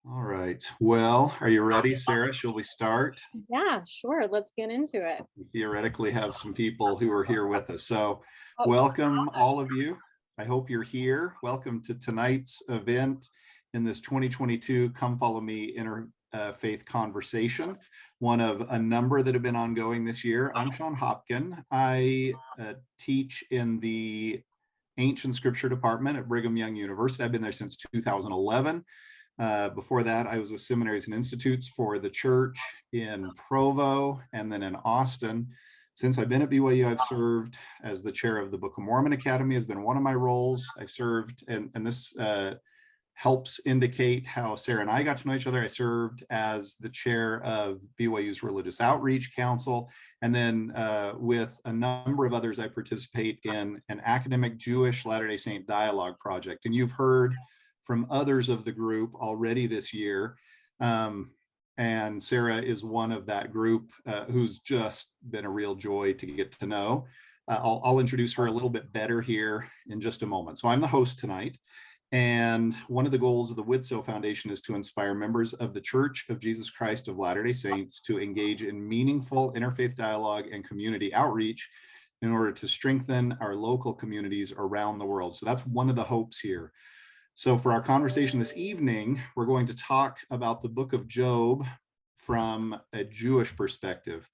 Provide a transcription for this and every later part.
All right. Well, are you ready, Sarah? Shall we start? Yeah, sure. Let's get into it. We theoretically have some people who are here with us. So, Oh, welcome all of you. I hope you're here. Welcome to tonight's event in this 2022 Come Follow Me Interfaith Conversation, one of a number that have been ongoing this year. I'm Shon Hopkin. I teach in the Ancient Scripture Department at Brigham Young University. I've been there since 2011. Before that, I was with Seminaries and Institutes for the Church in Provo and then in Austin. Since I've been at BYU, I've served as the chair of the Book of Mormon Academy has been one of my roles. I served, and this helps indicate how Sarah and I got to know each other. I served as the chair of BYU's Religious Outreach Council. And then with a number of others, I participate in an academic Jewish Latter-day Saint dialogue project. And you've heard from others of the group already this year. And Sarah is one of that group who's just been a real joy to get to know. I'll introduce her a little bit better here in just a moment. So I'm the host tonight. And one of the goals of the Widtsoe Foundation is to inspire members of the Church of Jesus Christ of Latter-day Saints to engage in meaningful interfaith dialogue and community outreach in order to strengthen our local communities around the world. So that's one of the hopes here. So for our conversation this evening, we're going to talk about the book of Job from a Jewish perspective.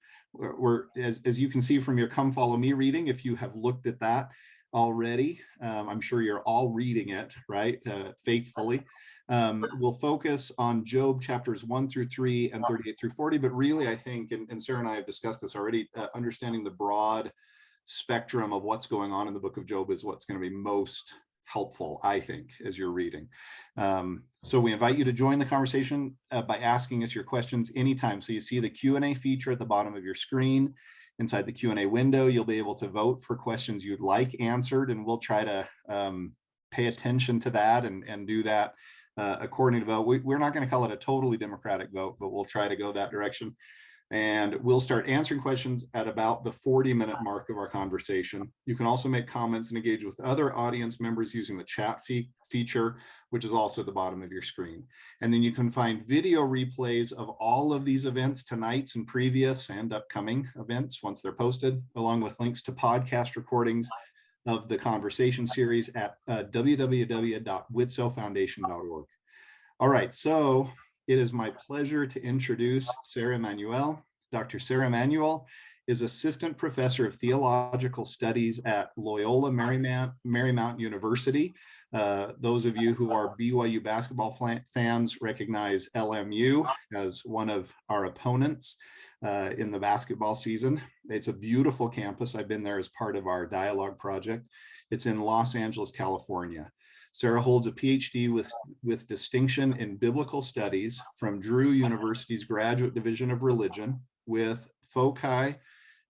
As you can see from your Come Follow Me reading, if you have looked at that already, I'm sure you're all reading it, right, faithfully. We'll focus on Job chapters 1 through 3 and 38 through 40, but really I think, and Sarah and I have discussed this already, understanding the broad spectrum of what's going on in the book of Job is what's going to be most helpful, I think, as you're reading. So we invite you to join the conversation by asking us your questions anytime. So you see the Q&A feature at the bottom of your screen. Inside the Q&A window, you'll be able to vote for questions you'd like answered, and we'll try to pay attention to that and do that according to vote. We're not going to call it a totally democratic vote, but we'll try to go that direction. And we'll start answering questions at about the 40-minute mark of our conversation. You can also make comments and engage with other audience members using the chat feature, which is also at the bottom of your screen. And then you can find video replays of all of these events, tonight's and previous and upcoming events once they're posted, along with links to podcast recordings of the conversation series at www.widtsoefoundation.org. All right, so it is my pleasure to introduce Sarah Emanuel. Dr. Sarah Emanuel is Assistant Professor of Theological Studies at Loyola Marymount University. Those of you who are BYU basketball fans recognize LMU as one of our opponents in the basketball season. It's a beautiful campus. I've been there as part of our dialogue project. It's in Los Angeles, California. Sarah holds a PhD with distinction in biblical studies from Drew University's Graduate Division of Religion with foci,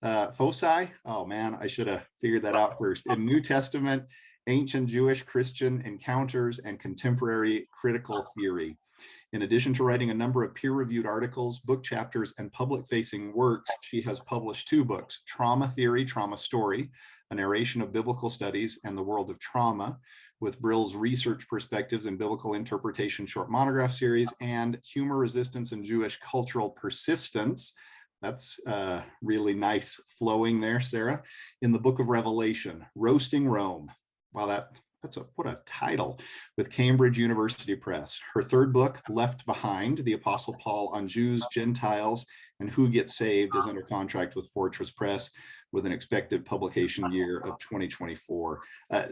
oh man, I should have figured that out first, in New Testament, ancient Jewish Christian encounters, and contemporary critical theory. In addition to writing a number of peer-reviewed articles, book chapters, and public-facing works, she has published 2 books, Trauma Theory, Trauma Story, A Narration of Biblical Studies and the World of Trauma, with Brill's Research Perspectives in Biblical Interpretation short-monograph series, and Humor, Resistance, and Jewish Cultural Persistence. That's really nice flowing there, Sarah. In the Book of Revelation, Roasting Rome. Wow, what a title, with Cambridge University Press. Her 3rd book, Left Behind, The Apostle Paul on Jews, Gentiles, and Who Gets Saved, is under contract with Fortress Press, with an expected publication year of 2024.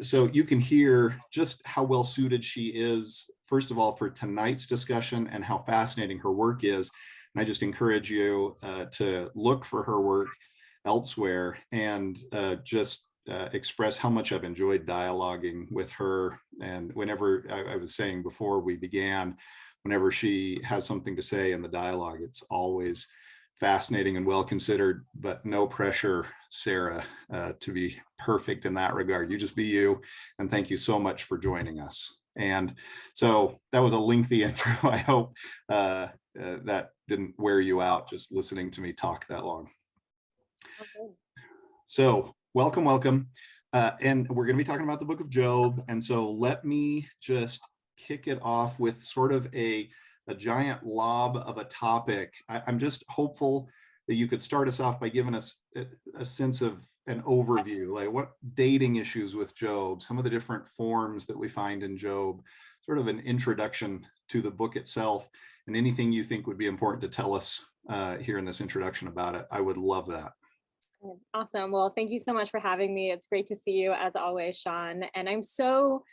So you can hear just how well suited she is, first of all, for tonight's discussion and how fascinating her work is. And I just encourage you to look for her work elsewhere and express how much I've enjoyed dialoguing with her. And whenever I was saying before we began, whenever she has something to say in the dialogue, it's always fascinating and well considered, but no pressure, Sarah, to be perfect in that regard. You just be you, and thank you so much for joining us. And so that was a lengthy intro. I hope that didn't wear you out just listening to me talk that long. Okay. So welcome. And we're going to be talking about the book of Job. And so let me just kick it off with sort of a a giant lob of a topic. I'm just hopeful that you could start us off by giving us a sense of an overview, like what dating issues with Job, some of the different forms that we find in Job, sort of an introduction to the book itself, and anything you think would be important to tell us here in this introduction about it. I would love that. Awesome. Well, thank you so much for having me. It's great to see you as always, Shon. And I'm so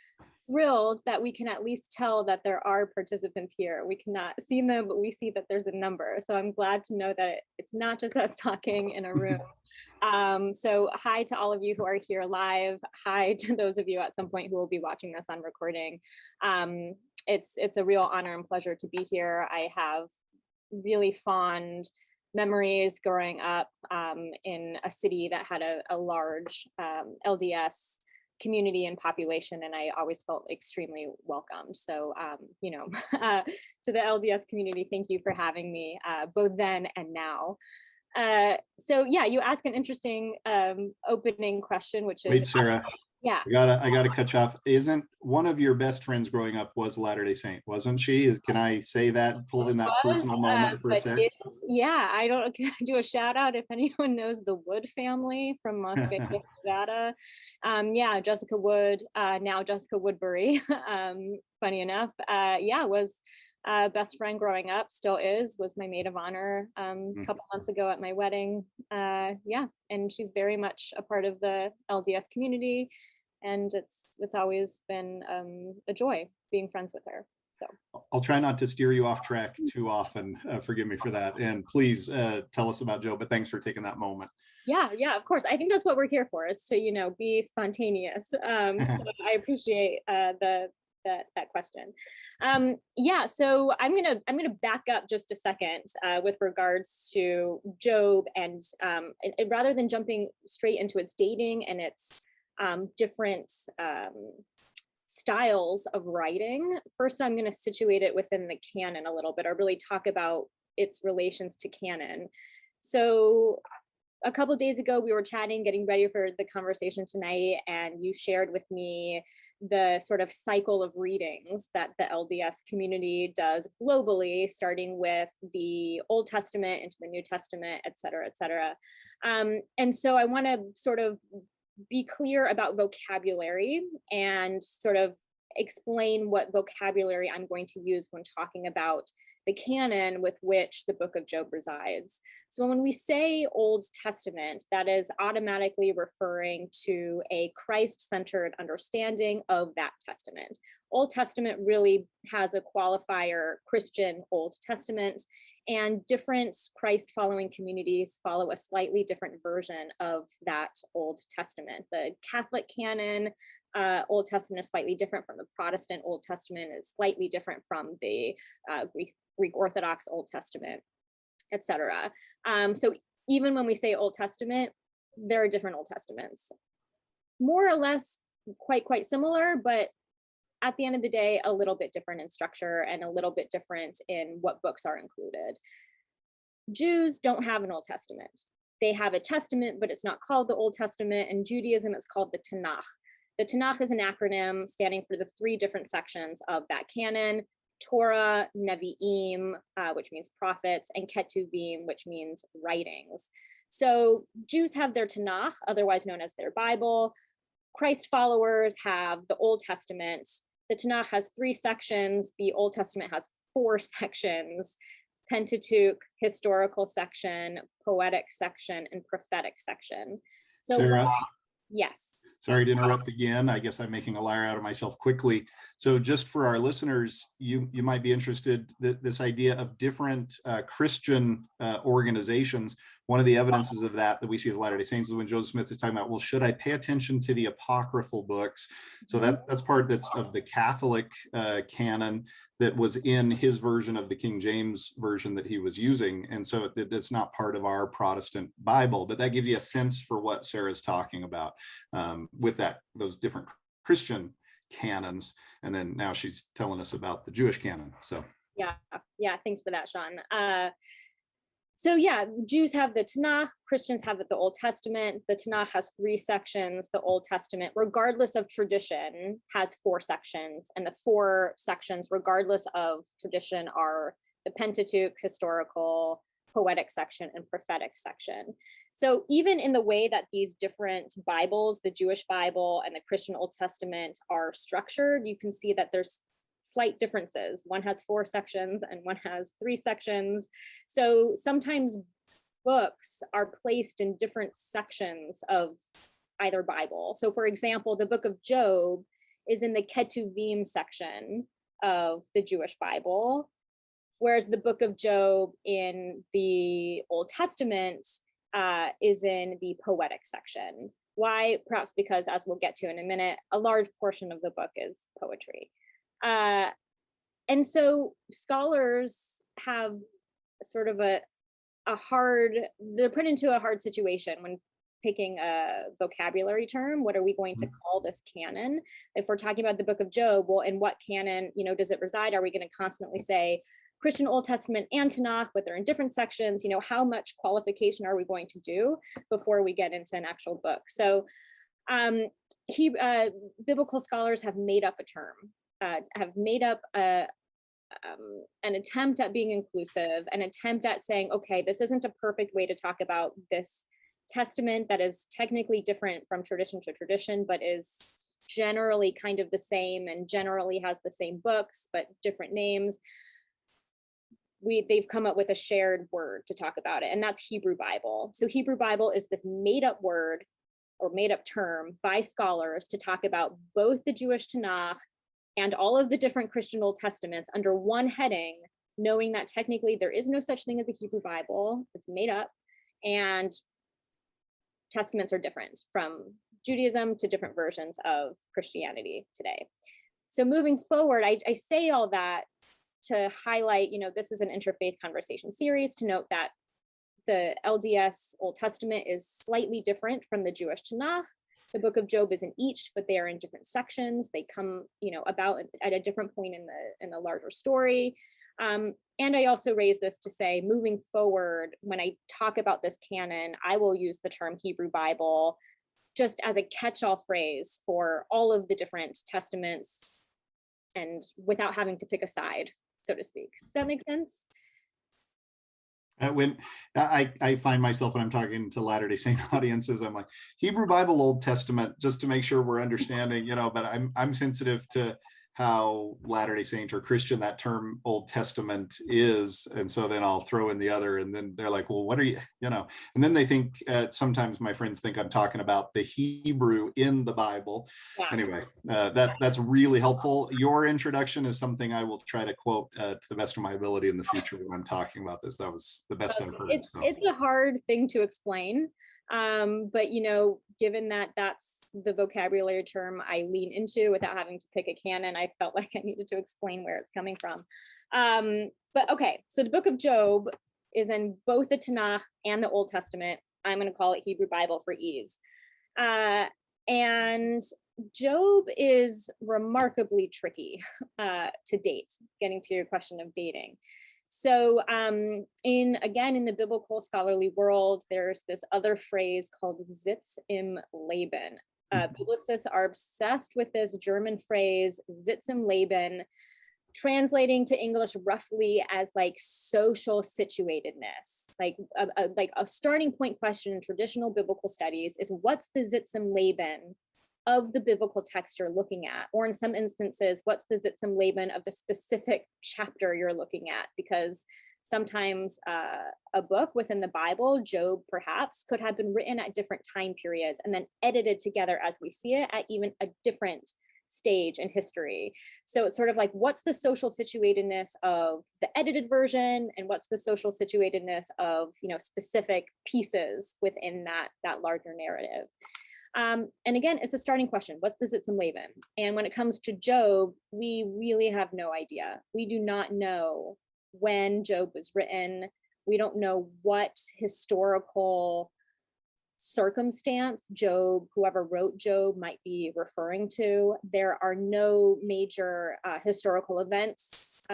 thrilled that we can at least tell that there are participants here. We cannot see them, but we see that there's a number. So I'm glad to know that it's not just us talking in a room. So hi to all of you who are here live. Hi to those of you at some point who will be watching this on recording. It's a real honor and pleasure to be here. I have really fond memories growing up in a city that had a large LDS community and population, and I always felt extremely welcomed. So, to the LDS community, thank you for having me, both then and now. So yeah, you ask an interesting opening question, which is— Wait, Sarah. Yeah. I gotta cut you off. Isn't one of your best friends growing up was Latter-day Saint, wasn't she? Can I say that, pull in that personal moment for a sec? Yeah, I don't do a shout out if anyone knows the Wood family from Las Vegas, Nevada. Yeah, Jessica Wood, now Jessica Woodbury. Funny enough, was best friend growing up, still is, was my maid of honor a couple months ago at my wedding. And she's very much a part of the LDS community, and it's always been a joy being friends with her. So I'll try not to steer you off track too often. Forgive me for that. And please tell us about Joe, but thanks for taking that moment. Yeah, of course. I think that's what we're here for, is to, be spontaneous. So I appreciate that question. So I'm gonna back up just a second with regards to Job, and rather than jumping straight into its dating and its different styles of writing, first I'm going to situate it within the canon a little bit, or really talk about its relations to canon. So a couple of days ago, we were chatting, getting ready for the conversation tonight, and you shared with me the sort of cycle of readings that the LDS community does globally, starting with the Old Testament into the New Testament, et cetera, et cetera. And so I want to sort of be clear about vocabulary and sort of explain what vocabulary I'm going to use when talking about the canon with which the book of Job resides. So when we say Old Testament, that is automatically referring to a Christ-centered understanding of that testament. Old Testament really has a qualifier, Christian Old Testament, and different Christ-following communities follow a slightly different version of that Old Testament. The Catholic canon, Old Testament is slightly different from the Protestant Old Testament, is slightly different from the Greek Orthodox Old Testament, etc. So even when we say Old Testament, there are different Old Testaments. More or less quite similar, but at the end of the day, a little bit different in structure and a little bit different in what books are included. Jews don't have an Old Testament. They have a testament, but it's not called the Old Testament. In Judaism, it's called the Tanakh. The Tanakh is an acronym standing for the three different sections of that canon: Torah, Nevi'im, which means prophets, and Ketuvim, which means writings. So Jews have their Tanakh, otherwise known as their Bible. Christ followers have the Old Testament. The Tanakh has 3 sections. The Old Testament has 4 sections: Pentateuch, historical section, poetic section, and prophetic section. So Sarah? Yes. Sorry to interrupt again. I guess I'm making a liar out of myself quickly. So just for our listeners, you might be interested that this idea of different Christian organizations. One of the evidences of that we see with Latter-day Saints is when Joseph Smith is talking about, well, should I pay attention to the apocryphal books? So that's part that's of the Catholic canon that was in his version of the King James version that he was using. And so it's not part of our Protestant Bible, but that gives you a sense for what Sarah's talking about with those different Christian canons. And then now she's telling us about the Jewish canon. So yeah, thanks for that, Shon. So yeah, Jews have the Tanakh, Christians have the Old Testament. The Tanakh has 3 sections. The Old Testament, regardless of tradition, has 4 sections. And the 4 sections, regardless of tradition, are the Pentateuch, historical, poetic section, and prophetic section. So even in the way that these different Bibles, the Jewish Bible and the Christian Old Testament, are structured, you can see that there's slight differences. One has 4 sections and one has 3 sections. So sometimes books are placed in different sections of either Bible. So for example, the book of Job is in the Ketuvim section of the Jewish Bible, whereas the book of Job in the Old Testament is in the poetic section. Why? Perhaps because, as we'll get to in a minute, a large portion of the book is poetry. And so scholars have sort of they're put into a hard situation when picking a vocabulary term. What are we going to call this canon? If we're talking about the book of Job, well, in what canon, does it reside? Are we going to constantly say Christian Old Testament and Tanakh, but they're in different sections? How much qualification are we going to do before we get into an actual book? So biblical scholars have made up a term, have made up an attempt at being inclusive, an attempt at saying, okay, this isn't a perfect way to talk about this testament that is technically different from tradition to tradition, but is generally kind of the same and generally has the same books, but different names. They've come up with a shared word to talk about it, and that's Hebrew Bible. So Hebrew Bible is this made-up word or made-up term by scholars to talk about both the Jewish Tanakh and all of the different Christian Old Testaments under one heading, knowing that technically there is no such thing as a Hebrew Bible. It's made up, and testaments are different from Judaism to different versions of Christianity today. So moving forward, I say all that to highlight, this is an interfaith conversation series, to note that the LDS Old Testament is slightly different from the Jewish Tanakh. The book of Job is in each, but they are in different sections. They come, about at a different point in the larger story. And I also raise this to say, moving forward, when I talk about this canon, I will use the term Hebrew Bible just as a catch-all phrase for all of the different testaments, and without having to pick a side, so to speak. Does that make sense? When I find myself, when I'm talking to Latter-day Saint audiences, I'm like, Hebrew Bible, Old Testament, just to make sure we're understanding, but I'm sensitive to how Latter-day Saint or Christian that term Old Testament is. And so then I'll throw in the other, and then they're like, well, what are you, and then they think, sometimes my friends think I'm talking about the Hebrew in the Bible. Yeah. Anyway, that's really helpful. Your introduction is something I will try to quote to the best of my ability in the future when I'm talking about this. That was the best I've heard. It's a hard thing to explain. But, given that that's the vocabulary term I lean into without having to pick a canon, I felt like I needed to explain where it's coming from. But okay, so the book of Job is in both the Tanakh and the Old Testament. I'm going to call it Hebrew Bible for ease. And Job is remarkably tricky to date, getting to your question of dating. So in the biblical scholarly world, there's this other phrase called Zitz im Leben. Biblicists are obsessed with this German phrase, Zitz im Leben, translating to English roughly as like social situatedness. Like a starting point question in traditional biblical studies is, what's the Zitz im Leben of the biblical text you're looking at? Or in some instances, what's the Zitz im Leben of the specific chapter you're looking at? Because sometimes a book within the Bible, Job perhaps, could have been written at different time periods and then edited together as we see it at even a different stage in history. So it's sort of like, what's the social situatedness of the edited version, and what's the social situatedness of specific pieces within that larger narrative? And again, it's a starting question. What's the Zitz im Leben? And when it comes to Job, we really have no idea. We do not know when Job was written. We don't know what historical circumstance Job, whoever wrote Job, might be referring to. There are no major historical events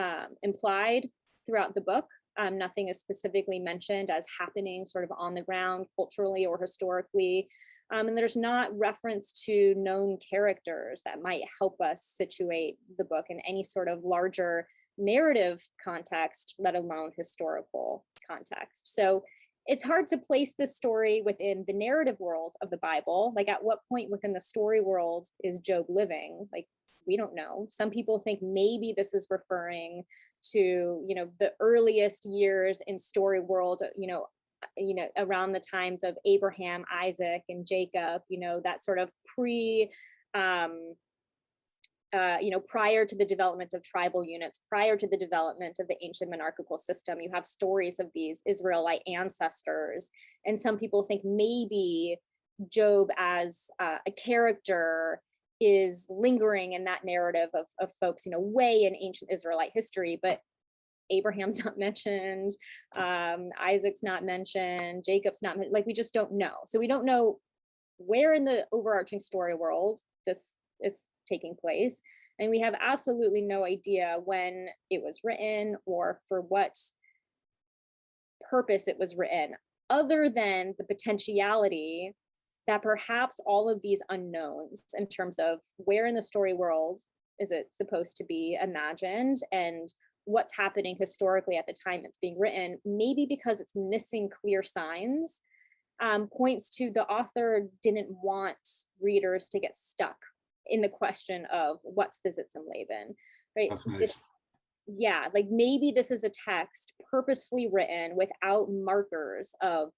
implied throughout the book. Nothing is specifically mentioned as happening sort of on the ground culturally or historically. And there's not reference to known characters that might help us situate the book in any sort of larger narrative context, let alone historical context. So it's hard to place this story within the narrative world of the Bible. Like, at what point within the story world is Job living? Like, we don't know. Some people think maybe this is referring to, the earliest years in story world, around the times of Abraham, Isaac, and Jacob, that sort of prior to the development of tribal units, prior to the development of the ancient monarchical system. You have stories of these Israelite ancestors. And some people think maybe Job as a character is lingering in that narrative of folks, way in ancient Israelite history, but Abraham's not mentioned, Isaac's not mentioned, Jacob's not mentioned. Like, we just don't know. So we don't know where in the overarching story world this is taking place. And we have absolutely no idea when it was written or for what purpose it was written, other than the potentiality that perhaps all of these unknowns in terms of where in the story world is it supposed to be imagined and what's happening historically at the time it's being written, maybe because it's missing clear signs, points to the author didn't want readers to get stuck in the question of what's the Widtsoe Laban, right? That's nice. Yeah, like maybe this is a text purposefully written without markers of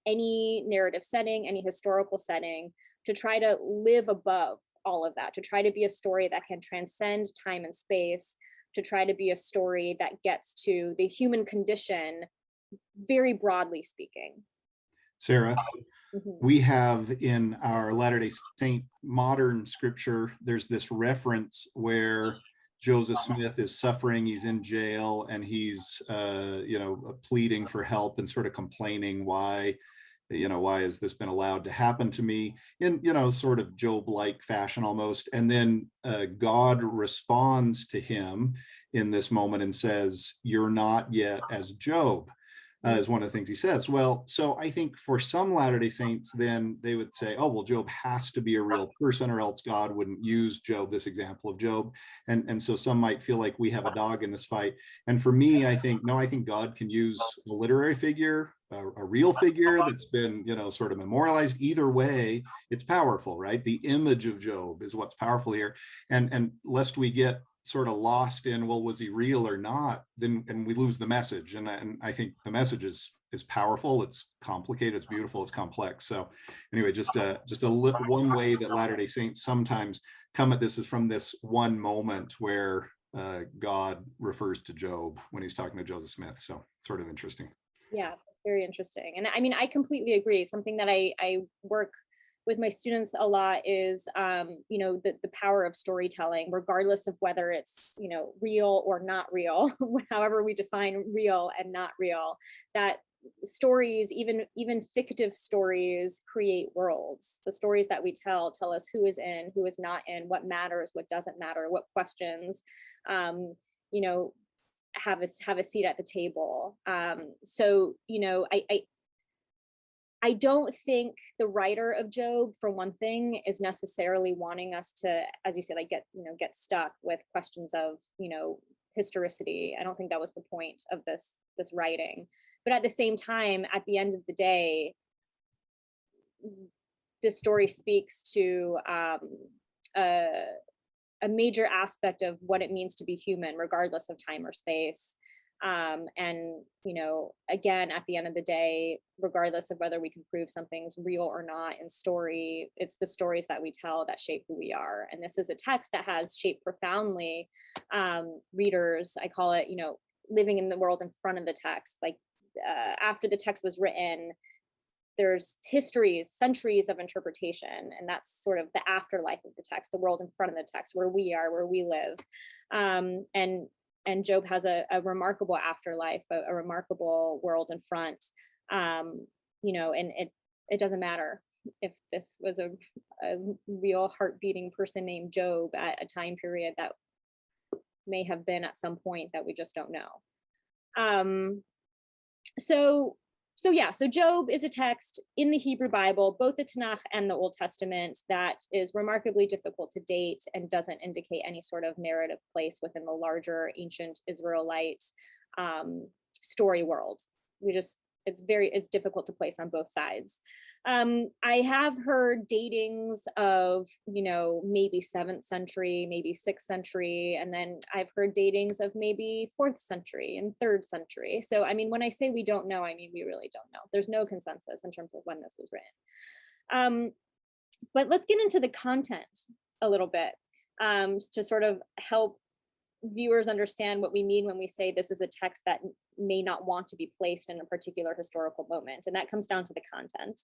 any narrative setting, any historical setting, to try to live above all of that, to try to be a story that can transcend time and space, to try to be a story that gets to the human condition, very broadly speaking. Sarah, we have in our Latter-day Saint modern scripture, there's this reference where Joseph Smith is suffering, he's in jail, and he's pleading for help and sort of complaining why has this been allowed to happen to me, in sort of Job-like fashion almost. And then God responds to him in this moment and says, "You're not yet as Job," is one of the things he says. Well, so I think for some Latter-day Saints, then they would say, oh, well, Job has to be a real person or else God wouldn't use Job, this example of Job. And so some might feel like we have a dog in this fight. And for me, I think, no, I think God can use a literary figure, a real figure that's been, sort of memorialized. Either way, it's powerful, right? The image of Job is what's powerful here. And lest we get sort of lost in, well, was he real or not, then and we lose the message. And I think the message is powerful, it's complicated, it's beautiful, it's complex. So anyway, one way that Latter-day Saints sometimes come at this is from this one moment where God refers to Job when he's talking to Joseph Smith. So sort of interesting. Yeah, very interesting. And I mean, I completely agree. Something that I work with my students a lot is, the power of storytelling, regardless of whether it's, real or not real, however we define real and not real, that stories, even fictive stories, create worlds. The stories that we tell us who is in, who is not in, what matters, what doesn't matter, what questions, have a seat at the table. I don't think the writer of Job, for one thing, is necessarily wanting us to, as you said, like get stuck with questions of, historicity. I don't think that was the point of this writing. But at the same time, at the end of the day, this story speaks to a major aspect of what it means to be human, regardless of time or space. Again, at the end of the day, regardless of whether we can prove something's real or not in story, it's the stories that we tell that shape who we are. And this is a text that has shaped profoundly readers. I call it, living in the world in front of the text. Like after the text was written, there's histories, centuries of interpretation, and that's sort of the afterlife of the text, the world in front of the text, where we are, where we live. And Job has a remarkable afterlife, a remarkable world in front. And it doesn't matter if this was a real heart-beating person named Job at a time period that may have been at some point that we just don't know. So Job is a text in the Hebrew Bible, both the Tanakh and the Old Testament, that is remarkably difficult to date and doesn't indicate any sort of narrative place within the larger ancient Israelite story world. It's difficult to place on both sides. I have heard datings of, maybe 7th century, maybe 6th century, and then I've heard datings of maybe 4th century and 3rd century. So, I mean, when I say we don't know, I mean, we really don't know. There's no consensus in terms of when this was written. But let's get into the content a little bit to sort of help viewers understand what we mean when we say this is a text that may not want to be placed in a particular historical moment, and that comes down to the content.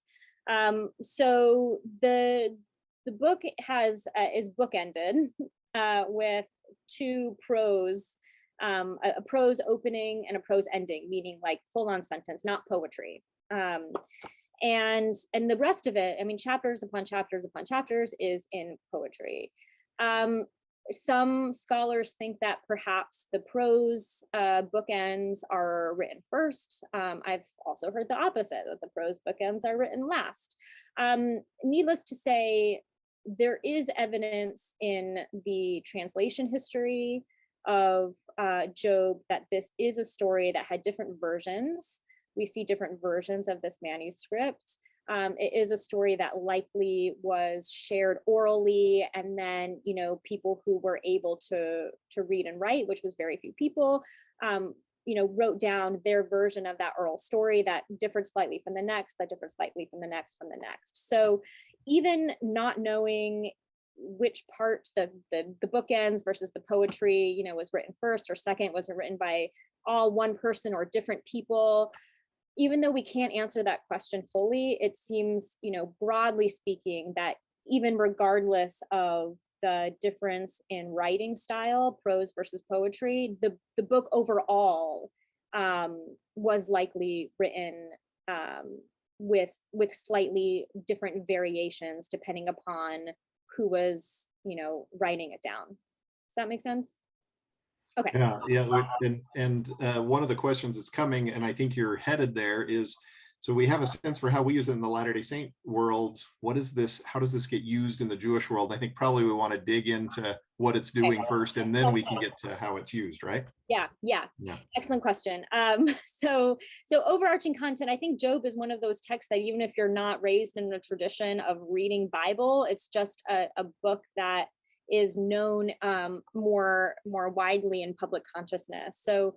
So the book is bookended with 2 prose, a prose opening and a prose ending, meaning like full-on sentence, not poetry. And the rest of it, I mean, chapters upon chapters upon chapters, is in poetry. Some scholars think that perhaps the prose bookends are written first. I've also heard the opposite, that the prose bookends are written last. Needless to say, there is evidence in the translation history of Job that this is a story that had different versions. We see different versions of this manuscript. It is a story that likely was shared orally, and then people who were able to read and write, which was very few people, wrote down their version of that oral story that differed slightly from the next, that differed slightly from the next, from the next. So even not knowing which part the bookends versus the poetry, was written first or second, was it written by all one person or different people? Even though we can't answer that question fully, it seems, broadly speaking, that even regardless of the difference in writing style, prose versus poetry, the book overall was likely written with slightly different variations depending upon who was, writing it down. Does that make sense? Okay. Yeah. And one of the questions that's coming, and I think you're headed there, is, so we have a sense for how we use it in the Latter-day Saint world. What is this? How does this get used in the Jewish world? I think probably we want to dig into what it's doing first, and then we can get to how it's used, right? Yeah. Excellent question. So overarching content, I think Job is one of those texts that even if you're not raised in a tradition of reading Bible, it's just a book that is known more widely in public consciousness. So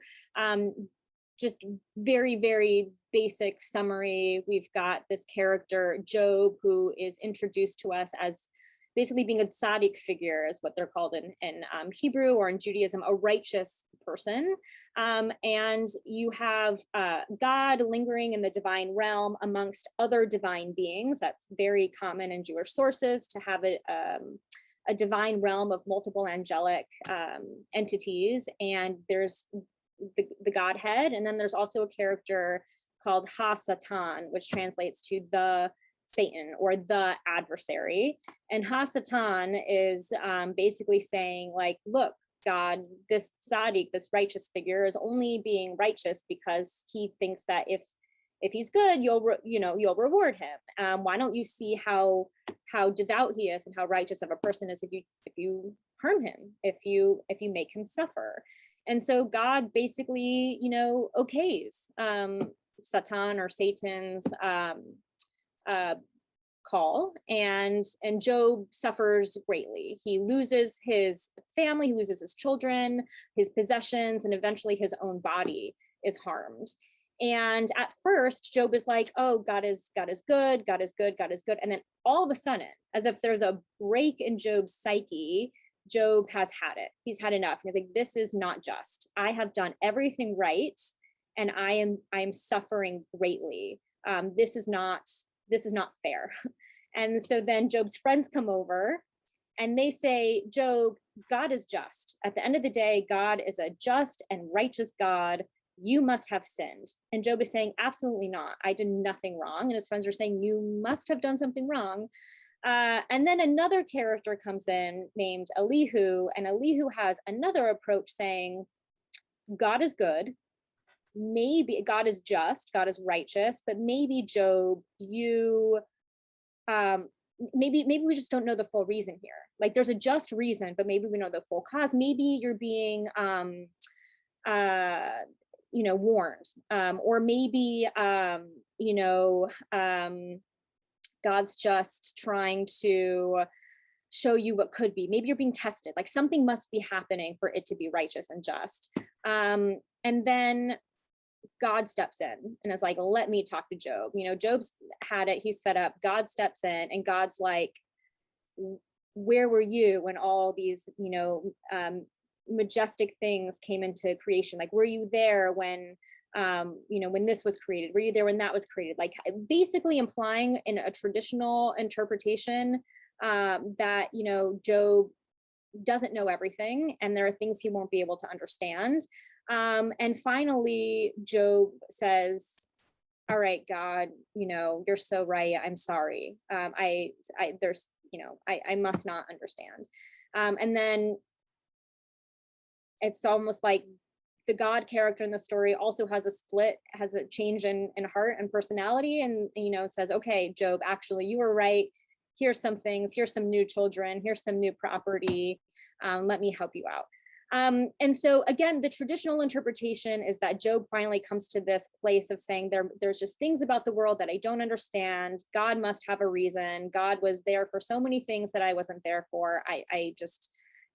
just very, very basic summary. We've got this character, Job, who is introduced to us as basically being a tzaddik figure, is what they're called in Hebrew, or in Judaism, a righteous person. And you have God lingering in the divine realm amongst other divine beings. That's very common in Jewish sources, to have a divine realm of multiple angelic entities, and there's the Godhead, and then there's also a character called Ha-Satan, which translates to the Satan, or the adversary. And Ha-Satan is basically saying, like, look, God, this tzaddik, this righteous figure, is only being righteous because he thinks that if he's good, you'll reward him. Why don't you see how devout he is and how righteous of a person is if you harm him, if you make him suffer? And so God basically, okays Satan or Satan's call, and Job suffers greatly. He loses his family, he loses his children, his possessions, and eventually his own body is harmed. And at first, Job is like, oh, God is good, God is good, God is good. And then all of a sudden, as if there's a break in Job's psyche, Job has had it. He's had enough. He's like, this is not just. I have done everything right, and I am suffering greatly. This is not fair. And so then Job's friends come over and they say, Job, God is just. At the end of the day, God is a just and righteous God. You must have sinned. And Job is saying, absolutely not. I did nothing wrong. And his friends are saying, you must have done something wrong. And then another character comes in named Elihu, and Elihu has another approach saying, God is good. maybe God is just, God is righteous, but maybe Job, you maybe we just don't know the full reason here. Like there's a just reason, but maybe we know the full cause. Maybe you're being warned, or maybe God's just trying to show you what could be. Maybe you're being tested, like something must be happening for it to be righteous and just. And then God steps in and is like, let me talk to Job. Job's had it, he's fed up. God steps in and God's like, where were you when all these, majestic things came into creation? Like, were you there when, when this was created? Were you there when that was created? Like basically implying in a traditional interpretation that, Job doesn't know everything and there are things he won't be able to understand. And finally, Job says, all right, God, you're so right. I'm sorry. I must not understand. And then it's almost like the God character in the story also has a change in heart and personality. And, says, okay, Job, actually, you were right. Here's some things, here's some new children, here's some new property. Let me help you out. And so again, the traditional interpretation is that Job finally comes to this place of saying there's just things about the world that I don't understand. God must have a reason. God was there for so many things that I wasn't there for. I just,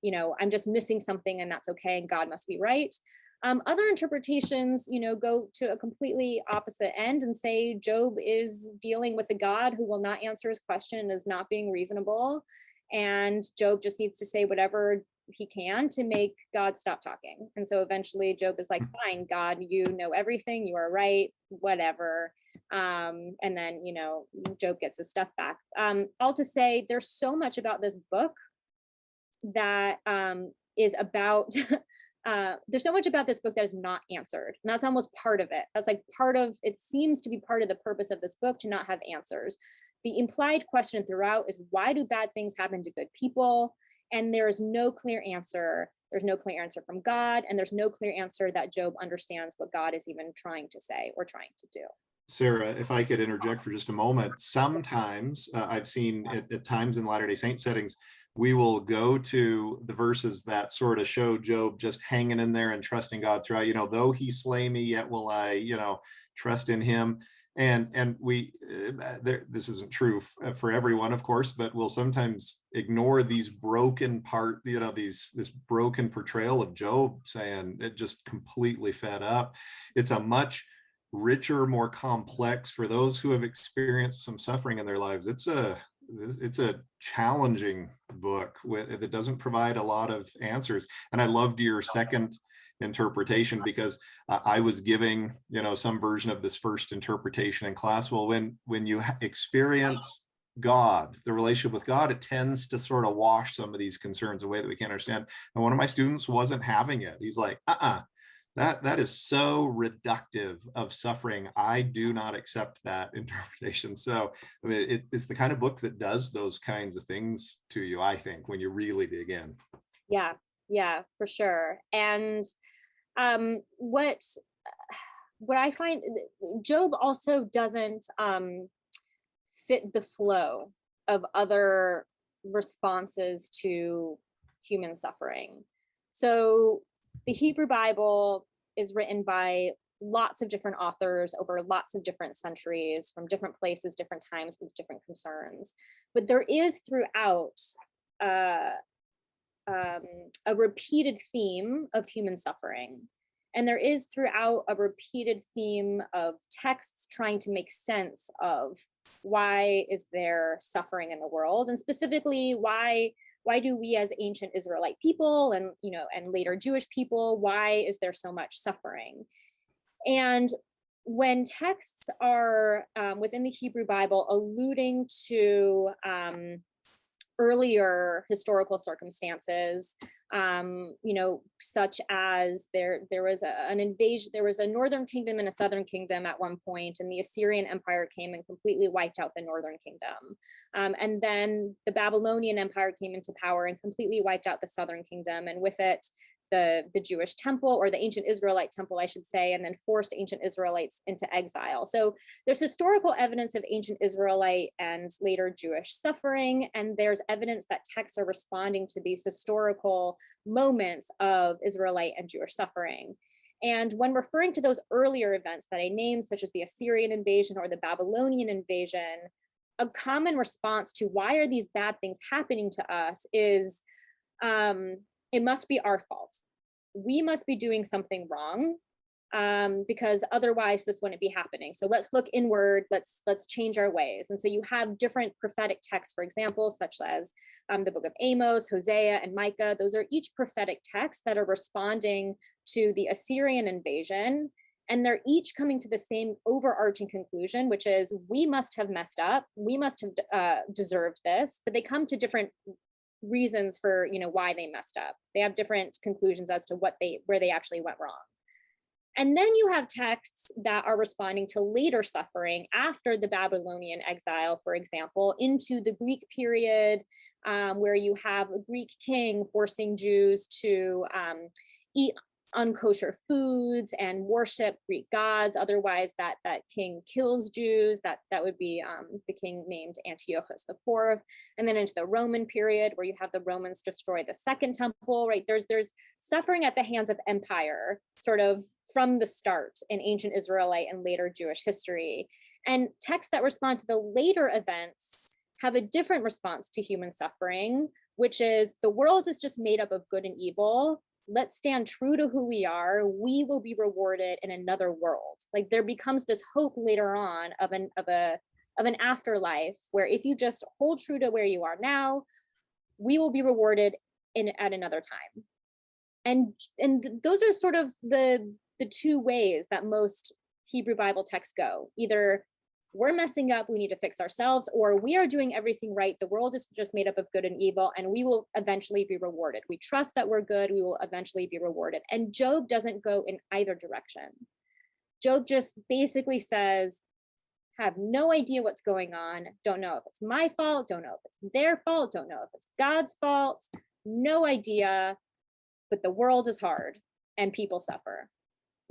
I'm just missing something and that's okay. And God must be right. Other interpretations, go to a completely opposite end and say Job is dealing with a God who will not answer his question and is not being reasonable. And Job just needs to say whatever he can to make God stop talking. And so eventually Job is like, fine, God, you know everything, you are right, whatever. And then, Job gets his stuff back. All to say, there's so much about this book that is about there's so much about this book that is not answered. And that's almost part of it. That's like it seems to be part of the purpose of this book, to not have answers. The implied question throughout is, why do bad things happen to good people? And there is no clear answer. There's no clear answer from God. And there's no clear answer that Job understands what God is even trying to say or trying to do. Sarah, if I could interject for just a moment, sometimes I've seen at times in Latter-day Saint settings, we will go to the verses that sort of show Job just hanging in there and trusting God throughout, though he slay me, yet will I, trust in him. And we, this isn't true for everyone, of course, but we'll sometimes ignore these broken this broken portrayal of Job, saying it just completely fed up. It's a much richer, more complex, for those who have experienced some suffering in their lives. It's a challenging book that doesn't provide a lot of answers. And I loved your second interpretation, because I was giving, some version of this first interpretation in class. Well, when you experience God, the relationship with God, it tends to sort of wash some of these concerns away that we can't understand. And one of my students wasn't having it. He's like, that is so reductive of suffering. I do not accept that interpretation. So I mean, it's the kind of book that does those kinds of things to you, I think, when you really dig in. Yeah, for sure. And what I find, Job also doesn't fit the flow of other responses to human suffering. So the Hebrew Bible is written by lots of different authors over lots of different centuries, from different places, different times, with different concerns. But there is throughout a repeated theme of human suffering. And there is throughout a repeated theme of texts trying to make sense of why is there suffering in the world, and specifically why do we as ancient Israelite people and and later Jewish people, why is there so much suffering? And when texts are within the Hebrew Bible alluding to earlier historical circumstances, such as there was an invasion, there was a northern kingdom and a southern kingdom at one point, and the Assyrian Empire came and completely wiped out the northern kingdom. And then the Babylonian Empire came into power and completely wiped out the southern kingdom, and with it, the Jewish temple, or the ancient Israelite temple, I should say, and then forced ancient Israelites into exile. So there's historical evidence of ancient Israelite and later Jewish suffering, and there's evidence that texts are responding to these historical moments of Israelite and Jewish suffering. And when referring to those earlier events that I named, such as the Assyrian invasion or the Babylonian invasion, a common response to why are these bad things happening to us is it must be our fault. We must be doing something wrong, because otherwise this wouldn't be happening. So let's look inward, let's change our ways. And so you have different prophetic texts, for example, such as the book of Amos, Hosea, and Micah. Those are each prophetic texts that are responding to the Assyrian invasion. And they're each coming to the same overarching conclusion, which is we must have messed up, we must have deserved this, but they come to different reasons for, why they messed up. They have different conclusions as to where they actually went wrong. And then you have texts that are responding to later suffering after the Babylonian exile, for example, into the Greek period, where you have a Greek king forcing Jews to eat unkosher foods and worship Greek gods. Otherwise, that king kills Jews. That would be the king named Antiochus IV. And then into the Roman period, where you have the Romans destroy the Second Temple. Right? There's suffering at the hands of empire, sort of from the start in ancient Israelite and later Jewish history. And texts that respond to the later events have a different response to human suffering, which is the world is just made up of good and evil. Let's stand true to who we are. We will be rewarded in another world. Like there becomes this hope later on of an afterlife where if you just hold true to where you are now, we will be rewarded at another time. And those are sort of the two ways that most Hebrew Bible texts go. Either we're messing up, we need to fix ourselves, or we are doing everything right. The world is just made up of good and evil, and we will eventually be rewarded. We trust that we're good, we will eventually be rewarded. And Job doesn't go in either direction. Job just basically says, have no idea what's going on, don't know if it's my fault, don't know if it's their fault, don't know if it's God's fault, no idea, but the world is hard and people suffer.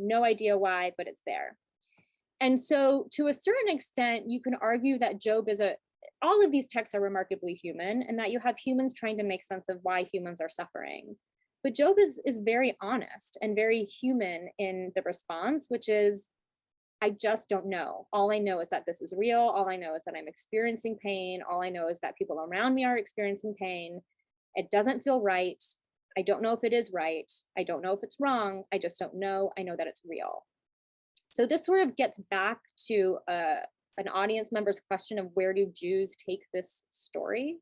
No idea why, but it's there. And so to a certain extent, you can argue that Job all of these texts are remarkably human, and that you have humans trying to make sense of why humans are suffering. But Job is very honest and very human in the response, which is, I just don't know. All I know is that this is real. All I know is that I'm experiencing pain. All I know is that people around me are experiencing pain. It doesn't feel right. I don't know if it is right. I don't know if it's wrong. I just don't know. I know that it's real. So this sort of gets back to an audience member's question of where do Jews take this story?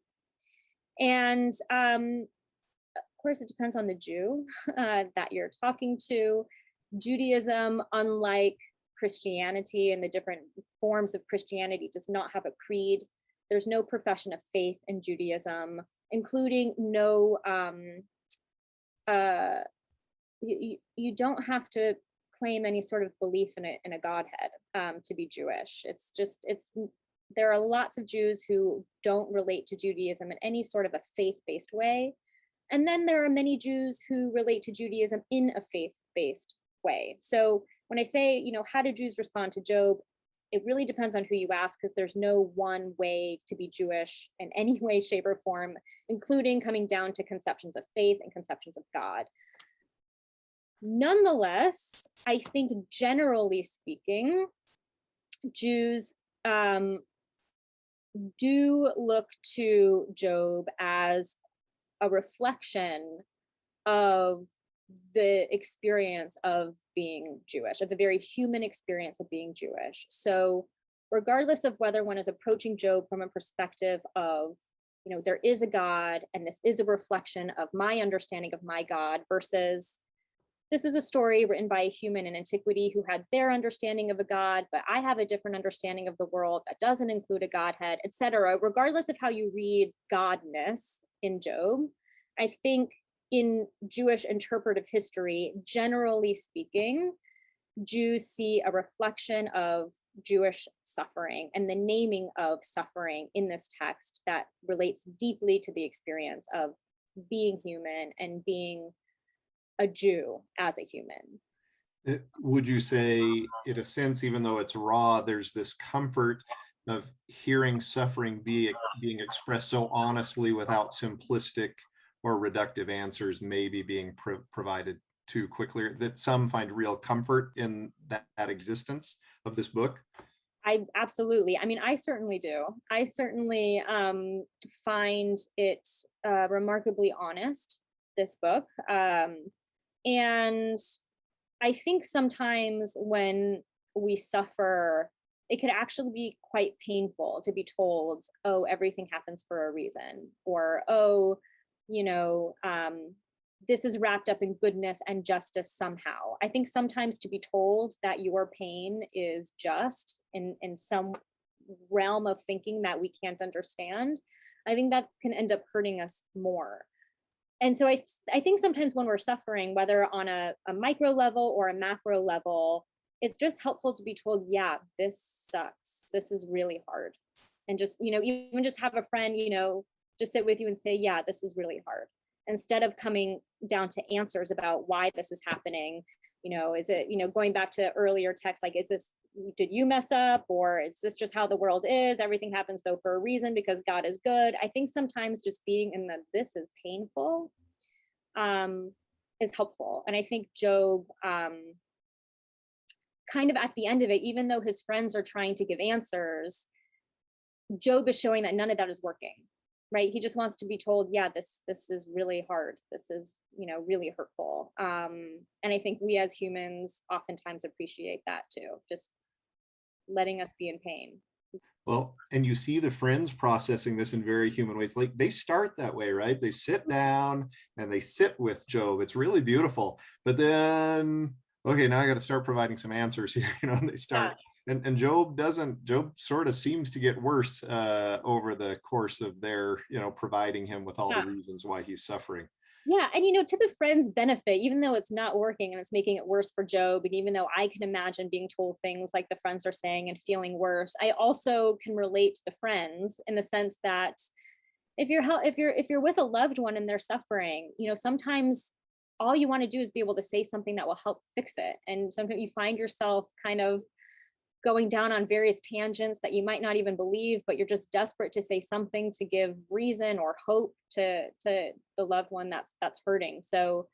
And of course, it depends on the Jew that you're talking to. Judaism, unlike Christianity and the different forms of Christianity, does not have a creed. There's no profession of faith in Judaism, including no, you don't have to claim any sort of belief in a Godhead to be Jewish. There are lots of Jews who don't relate to Judaism in any sort of a faith-based way. And then there are many Jews who relate to Judaism in a faith-based way. So when I say, how do Jews respond to Job, it really depends on who you ask, because there's no one way to be Jewish in any way, shape, or form, including coming down to conceptions of faith and conceptions of God. Nonetheless, I think generally speaking, Jews do look to Job as a reflection of the experience of being Jewish, of the very human experience of being Jewish. So regardless of whether one is approaching Job from a perspective of, there is a God and this is a reflection of my understanding of my God, versus this is a story written by a human in antiquity who had their understanding of a God, but I have a different understanding of the world that doesn't include a Godhead, etc. Regardless of how you read godness in Job, I think in Jewish interpretive history, generally speaking, Jews see a reflection of Jewish suffering and the naming of suffering in this text that relates deeply to the experience of being human and being a Jew as a human. Would you say, in a sense, even though it's raw, there's this comfort of hearing suffering being expressed so honestly without simplistic or reductive answers maybe being provided too quickly, that some find real comfort in that existence of this book? Absolutely. I mean, I certainly do. I certainly find it remarkably honest, this book. And I think sometimes when we suffer, it could actually be quite painful to be told, oh, everything happens for a reason, or, oh, you know, this is wrapped up in goodness and justice somehow. I think sometimes to be told that your pain is just in some realm of thinking that we can't understand, I think that can end up hurting us more. And so I think sometimes when we're suffering, whether on a micro level or a macro level, it's just helpful to be told, yeah, this sucks. This is really hard. And just, you know, even just have a friend, you know, just sit with you and say, yeah, this is really hard. Instead of coming down to answers about why this is happening, you know, is it, you know, going back to earlier text, like, is this, did you mess up, or is this just how the world is? Everything happens though for a reason because God is good. I think sometimes just being in the this is painful is helpful. And I think Job kind of at the end of it, even though his friends are trying to give answers, Job is showing that none of that is working, right? He just wants to be told, yeah, this is really hard. This is, you know, really hurtful. And I think we as humans oftentimes appreciate that too, just letting us be in pain. Well, and you see the friends processing this in very human ways. Like they start that way, right? They sit down and they sit with Job. It's really beautiful. But then, okay, now I got to start providing some answers here. You know, and they start, and Job sort of seems to get worse over the course of their, you know, providing him with all the reasons why he's suffering. Yeah, and you know, to the friends' benefit, even though it's not working and it's making it worse for Job, and even though I can imagine being told things like the friends are saying and feeling worse, I also can relate to the friends in the sense that if you're with a loved one and they're suffering, you know, sometimes all you want to do is be able to say something that will help fix it, and sometimes you find yourself kind of going down on various tangents that you might not even believe, but you're just desperate to say something to give reason or hope to the loved one that's hurting. So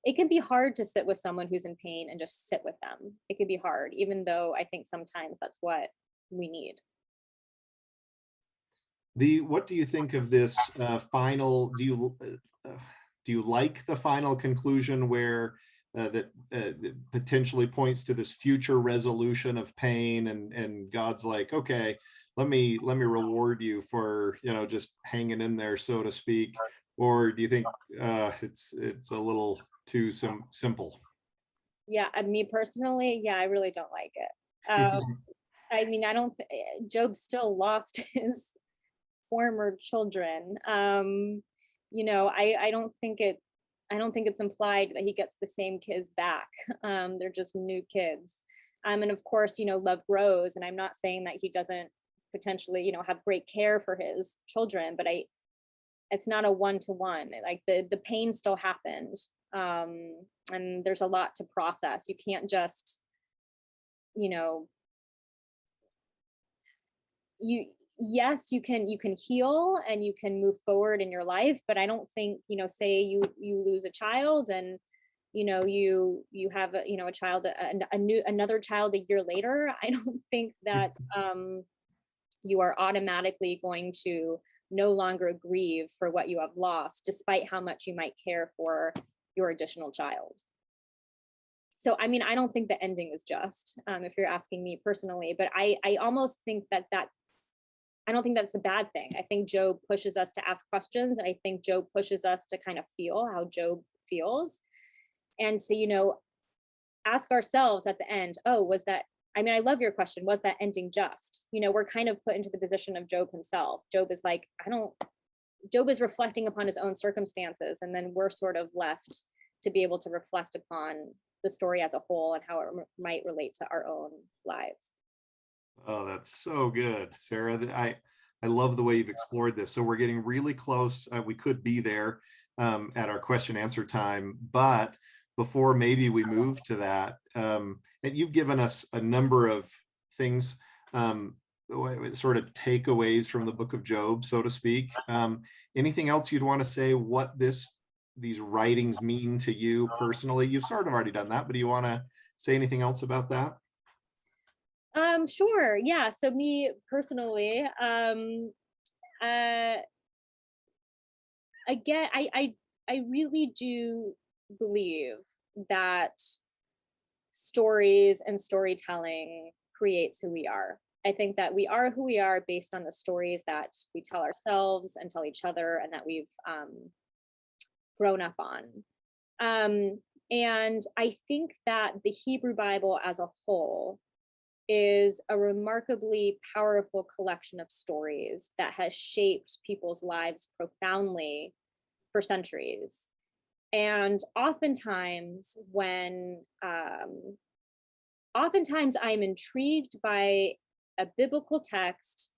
it can be hard to sit with someone who's in pain and just sit with them. It can be hard, even though I think sometimes that's what we need. What do you think of this final? Do you like the final conclusion where that potentially points to this future resolution of pain, and God's like, okay, let me reward you for, you know, just hanging in there, so to speak? Or do you think it's a little too simple? Yeah, me personally, yeah, I really don't like it. I mean, I don't. Job still lost his former children. You know, I don't think it's implied that he gets the same kids back. They're just new kids. And of course, you know, love grows, and I'm not saying that he doesn't potentially, you know, have great care for his children, but it's not a one-to-one. Like the pain still happened. And there's a lot to process. You can't just, you know, yes, you can heal and you can move forward in your life, but I don't think, you know, say you lose a child and, you know, you have a, you know, a child, another child a year later, I don't think that you are automatically going to no longer grieve for what you have lost, despite how much you might care for your additional child. So, I mean, I don't think the ending is just, if you're asking me personally, but I almost think that I don't think that's a bad thing. I think Job pushes us to ask questions, and I think Job pushes us to kind of feel how Job feels, and to, you know, ask ourselves at the end, oh, was that, I mean, I love your question, was that ending just? You know, we're kind of put into the position of Job himself. Job is like, Job is reflecting upon his own circumstances, and then we're sort of left to be able to reflect upon the story as a whole and how it might relate to our own lives. Oh, that's so good, Sarah. I love the way you've explored this. So we're getting really close. We could be there at our question answer time, but before maybe we move to that, and you've given us a number of things, sort of takeaways from the book of Job, so to speak. Anything else you'd want to say what these writings mean to you personally? You've sort of already done that, but do you want to say anything else about that? Sure. Yeah. So me personally, again, I really do believe that stories and storytelling creates who we are. I think that we are who we are based on the stories that we tell ourselves and tell each other, and that we've grown up on. And I think that the Hebrew Bible as a whole is a remarkably powerful collection of stories that has shaped people's lives profoundly for centuries. And oftentimes I'm intrigued by a biblical text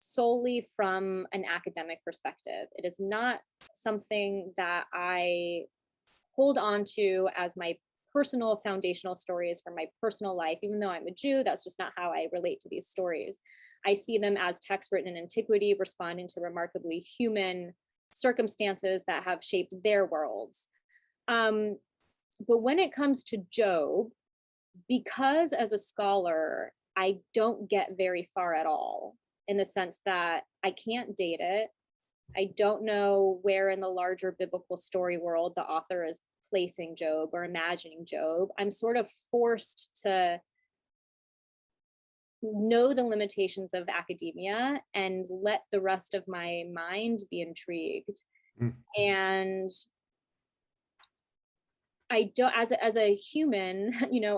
solely from an academic perspective. It is not something that I hold on to as my personal foundational stories for my personal life. Even though I'm a Jew, that's just not how I relate to these stories. I see them as texts written in antiquity, responding to remarkably human circumstances that have shaped their worlds. But when it comes to Job, because as a scholar, I don't get very far at all, in the sense that I can't date it. I don't know where in the larger biblical story world the author is placing Job or imagining Job. I'm sort of forced to know the limitations of academia and let the rest of my mind be intrigued. And I don't, as a human,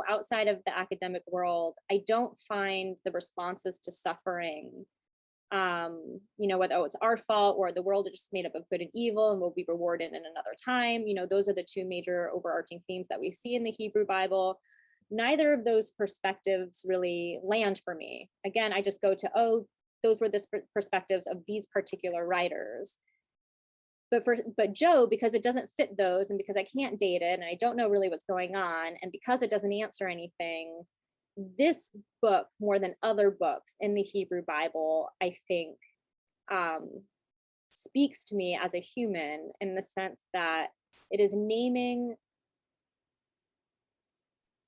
outside of the academic world, I don't find the responses to suffering, whether it's our fault or the world is just made up of good and evil and will be rewarded in another time. Those are the two major overarching themes that we see in the Hebrew Bible. Neither of those perspectives really land for me. Again, I just go to, those were the perspectives of these particular writers. But Job, because it doesn't fit those, and because I can't date it, and I don't know really what's going on, and because it doesn't answer anything, this book, more than other books in the Hebrew Bible, I think speaks to me as a human, in the sense that it is naming,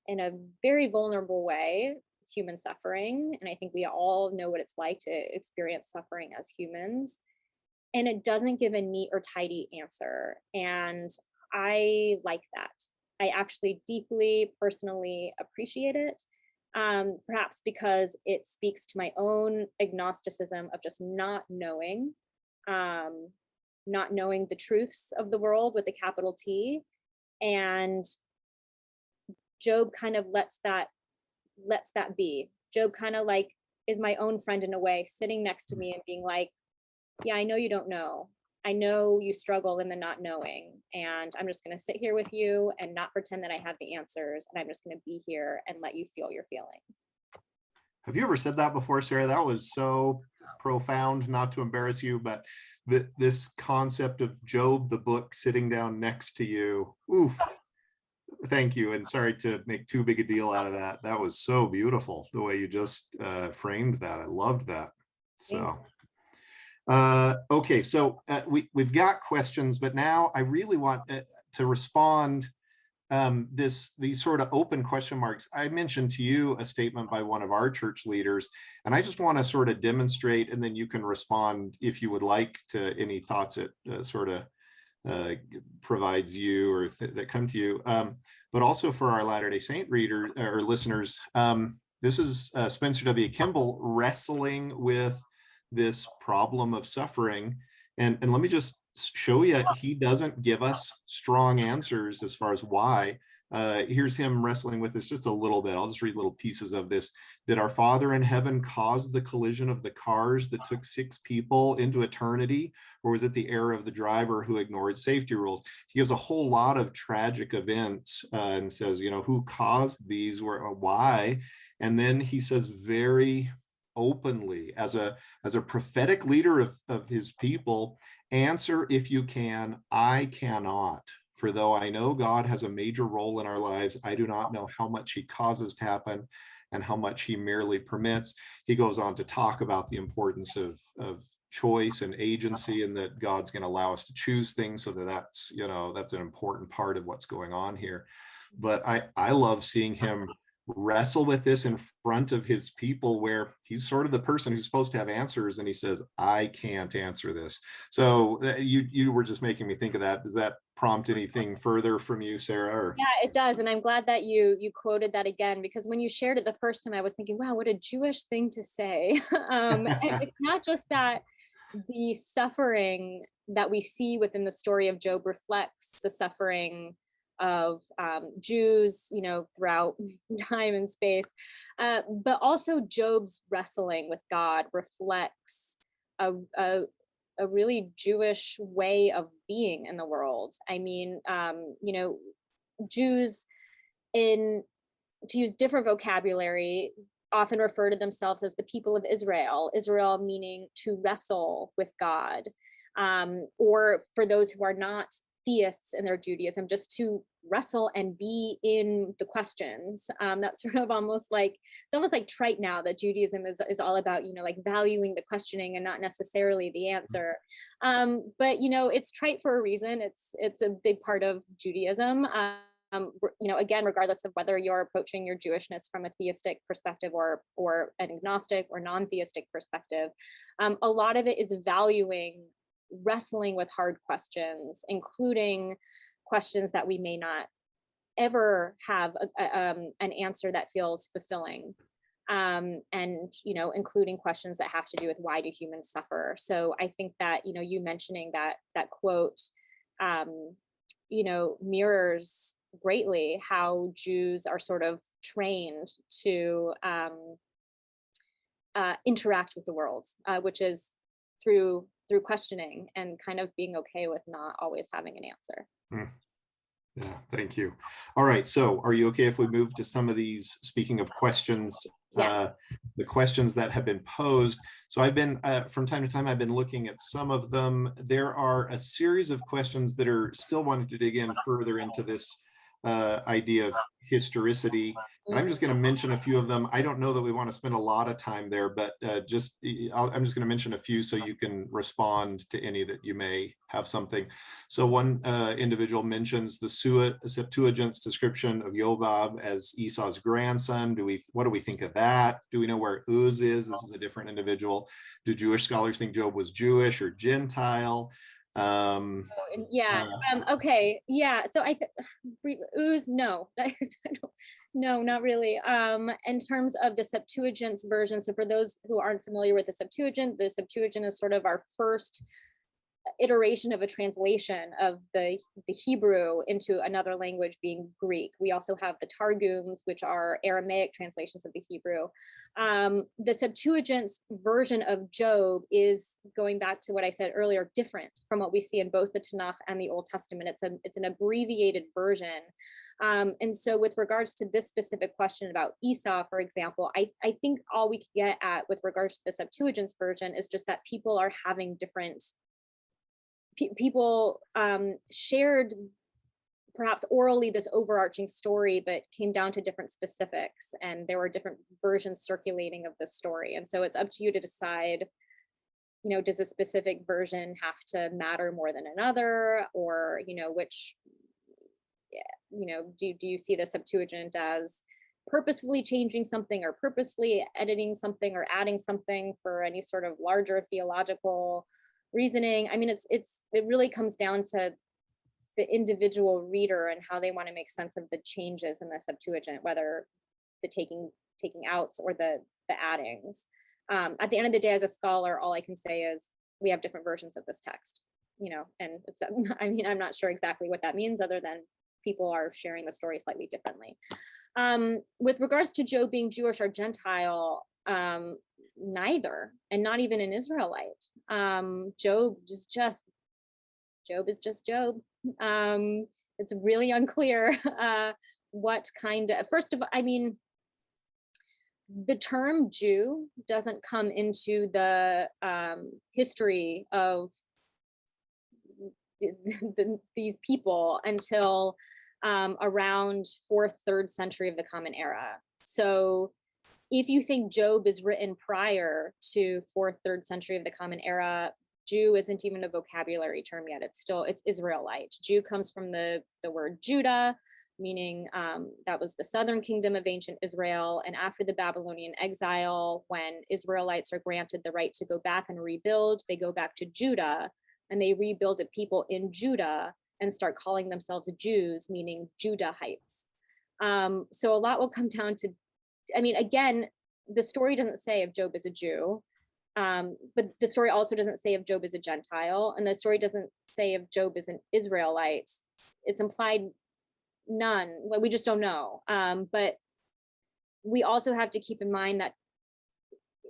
in a very vulnerable way, human suffering. And I think we all know what it's like to experience suffering as humans. And it doesn't give a neat or tidy answer. And I like that. I actually deeply, personally appreciate it. Perhaps because it speaks to my own agnosticism of just not knowing the truths of the world with a capital T. And Job kind of lets that be. Job kind of like is my own friend in a way, sitting next to me and being like, yeah, I know you don't know. I know you struggle in the not knowing, and I'm just going to sit here with you and not pretend that I have the answers. And I'm just going to be here and let you feel your feelings. Have you ever said that before, Sarah? That was so profound, not to embarrass you, but this concept of Job, the book, sitting down next to you. Oof. Thank you. And sorry to make too big a deal out of that. That was so beautiful, the way you just framed that. I loved that. So. Okay, so we've got questions, but now I really want to respond these sort of open question marks. I mentioned to you a statement by one of our church leaders, and I just want to sort of demonstrate, and then you can respond if you would like to any thoughts it sort of provides you or that come to you. But also for our Latter-day Saint readers or listeners, this is Spencer W. Kimball wrestling with this problem of suffering. And let me just show you, he doesn't give us strong answers as far as why. Here's him wrestling with this just a little bit. I'll just read little pieces of this. Did our Father in heaven cause the collision of the cars that took 6 people into eternity? Or was it the error of the driver who ignored safety rules? He gives a whole lot of tragic events and says, who caused these, why? And then he says very openly, as a prophetic leader of his people, answer if you can, I cannot. For though I know God has a major role in our lives, I do not know how much he causes to happen and how much he merely permits. He goes on to talk about the importance of choice and agency, and that God's going to allow us to choose things, so that's, you know, that's an important part of what's going on here. But I love seeing him wrestle with this in front of his people, where he's sort of the person who's supposed to have answers, and he says, I can't answer this. So you were just making me think of that. Does that prompt anything further from you, Sarah? Or? Yeah, it does. And I'm glad that you quoted that again, because when you shared it the first time, I was thinking, wow, what a Jewish thing to say. And it's not just that the suffering that we see within the story of Job reflects the suffering of Jews, you know, throughout time and space, but also Job's wrestling with God reflects a really Jewish way of being in the world. I mean, you know, Jews, in to use different vocabulary, often refer to themselves as the people of Israel, Israel meaning to wrestle with God, or for those who are not theists in their Judaism, just to wrestle and be in the questions. That's sort of almost like, it's almost like trite now that Judaism is all about, you know, like valuing the questioning and not necessarily the answer. But, you know, it's trite for a reason. It's a big part of Judaism. You know, again, regardless of whether you're approaching your Jewishness from a theistic perspective or an agnostic or non-theistic perspective, a lot of it is valuing wrestling with hard questions, including questions that we may not ever have an answer that feels fulfilling. And, you know, including questions that have to do with why do humans suffer. So I think that, you know, you mentioning that quote, you know, mirrors greatly how Jews are sort of trained to interact with the world, which is through questioning and kind of being okay with not always having an answer. Yeah, thank you. All right, so are you okay if we move to some of these, speaking of questions, Yeah. the questions that have been posed? So I've been, from time to time, I've been looking at some of them. There are a series of questions that are still wanting to dig in further into this idea of historicity. And I'm just going to mention a few of them. I don't know that we want to spend a lot of time there, but I'm just going to mention a few so you can respond to any that you may have something. So one individual mentions the Septuagints description of Yobab as Esau's grandson. What do we think of that? Do we know where Uz is? This is a different individual. Do Jewish scholars think Job was Jewish or Gentile? Yeah. Okay. Yeah. So Uz, no. No, not really. In terms of the Septuagint's version, so for those who aren't familiar with the Septuagint is sort of our first iteration of a translation of the Hebrew into another language, being Greek. We also have the Targums, which are Aramaic translations of the Hebrew. The Septuagint's version of Job is, going back to what I said earlier, different from what we see in both the Tanakh and the Old Testament. It's an abbreviated version. And so with regards to this specific question about Esau, for example, I think all we can get at with regards to the Septuagint's version is just that people are having different people shared perhaps orally this overarching story, but came down to different specifics, and there were different versions circulating of the story. And so it's up to you to decide, you know, does a specific version have to matter more than another, or, you know, which, you know, do you see the Septuagint as purposefully changing something or purposely editing something or adding something for any sort of larger theological reasoning? I mean, it really comes down to the individual reader and how they want to make sense of the changes in the Septuagint, whether the taking outs or the addings. At the end of the day, as a scholar, all I can say is we have different versions of this text, you know, and it's, I mean, I'm not sure exactly what that means, other than people are sharing the story slightly differently. With regards to Job being Jewish or Gentile, neither, and not even an Israelite. Job is just Job. It's really unclear what kind of, first of all, I mean, the term Jew doesn't come into the history of these people until around 4th, 3rd century of the Common Era. So if you think Job is written prior to 4th, 3rd century of the Common Era, Jew isn't even a vocabulary term yet. It's Israelite. Jew comes from the word Judah, meaning that was the southern kingdom of ancient Israel. And after the Babylonian exile, when Israelites are granted the right to go back and rebuild, they go back to Judah and they rebuild a people in Judah and start calling themselves Jews, meaning Judahites. So a lot will come down to, I mean, again, the story doesn't say if Job is a Jew, but the story also doesn't say if Job is a Gentile, and the story doesn't say if Job is an Israelite. It's implied none. Well, we just don't know. But we also have to keep in mind that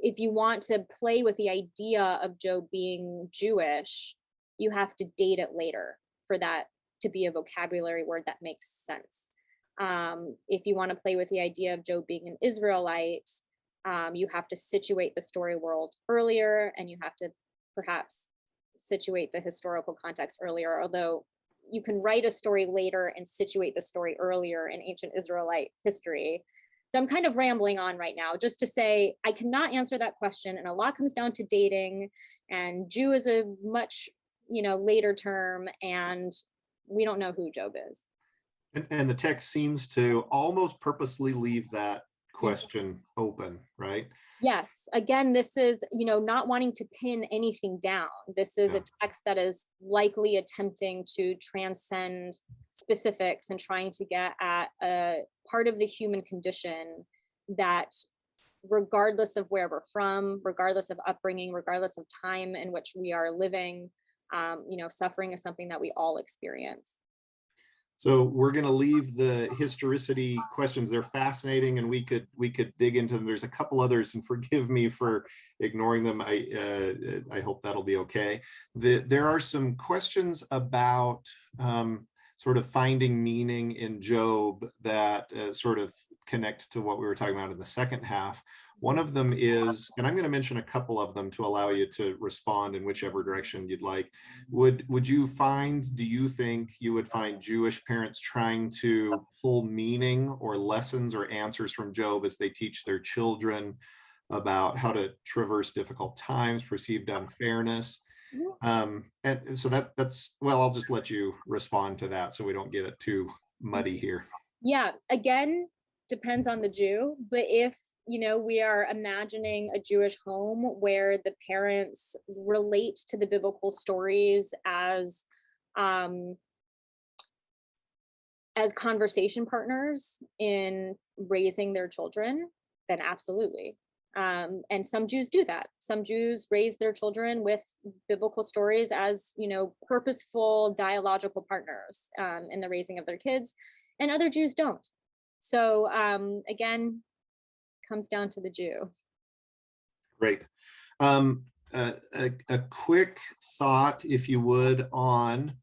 if you want to play with the idea of Job being Jewish, you have to date it later for that to be a vocabulary word that makes sense. If you want to play with the idea of Job being an Israelite, you have to situate the story world earlier, and you have to perhaps situate the historical context earlier, although you can write a story later and situate the story earlier in ancient Israelite history. So I'm kind of rambling on right now just to say I cannot answer that question, and a lot comes down to dating, and Jew is a much later term, and we don't know who Job is. And the text seems to almost purposely leave that question open, right? Yes. Again, this is, not wanting to pin anything down. This is a text that is likely attempting to transcend specifics and trying to get at a part of the human condition that, regardless of where we're from, regardless of upbringing, regardless of time in which we are living, suffering is something that we all experience. So we're going to leave the historicity questions. They're fascinating, and we could dig into them. There's a couple others, and forgive me for ignoring them. I hope that'll be okay. There are some questions about sort of finding meaning in Job that sort of connect to what we were talking about in the second half. One of them is, and I'm going to mention a couple of them to allow you to respond in whichever direction you'd like. Do you think you would find Jewish parents trying to pull meaning or lessons or answers from Job as they teach their children about how to traverse difficult times, perceived unfairness? And so that's, well, I'll just let you respond to that so we don't get it too muddy here. Yeah, again, depends on the Jew, but if we are imagining a Jewish home where the parents relate to the biblical stories as conversation partners in raising their children, then absolutely. And some Jews do that. Some Jews raise their children with biblical stories as, purposeful dialogical partners in the raising of their kids, and other Jews don't. So again, comes down to the Jew. Great. A quick thought, if you would, on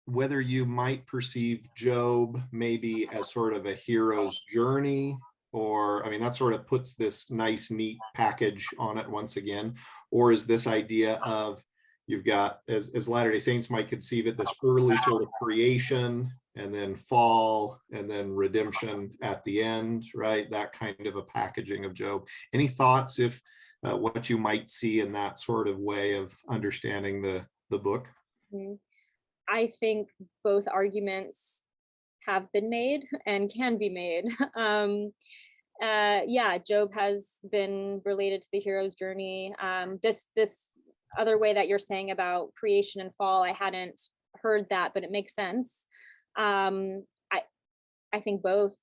whether you might perceive Job maybe as sort of a hero's journey, or, I mean, that sort of puts this nice, neat package on it once again, or is this idea of you've got, as Latter-day Saints might conceive it, this early sort of creation, and then fall, and then redemption at the end, right? That kind of a packaging of Job. Any thoughts if what you might see in that sort of way of understanding the book? I think both arguments have been made and can be made. Job has been related to the hero's journey. This other way that you're saying about creation and fall, I hadn't heard that, but it makes sense. I think both.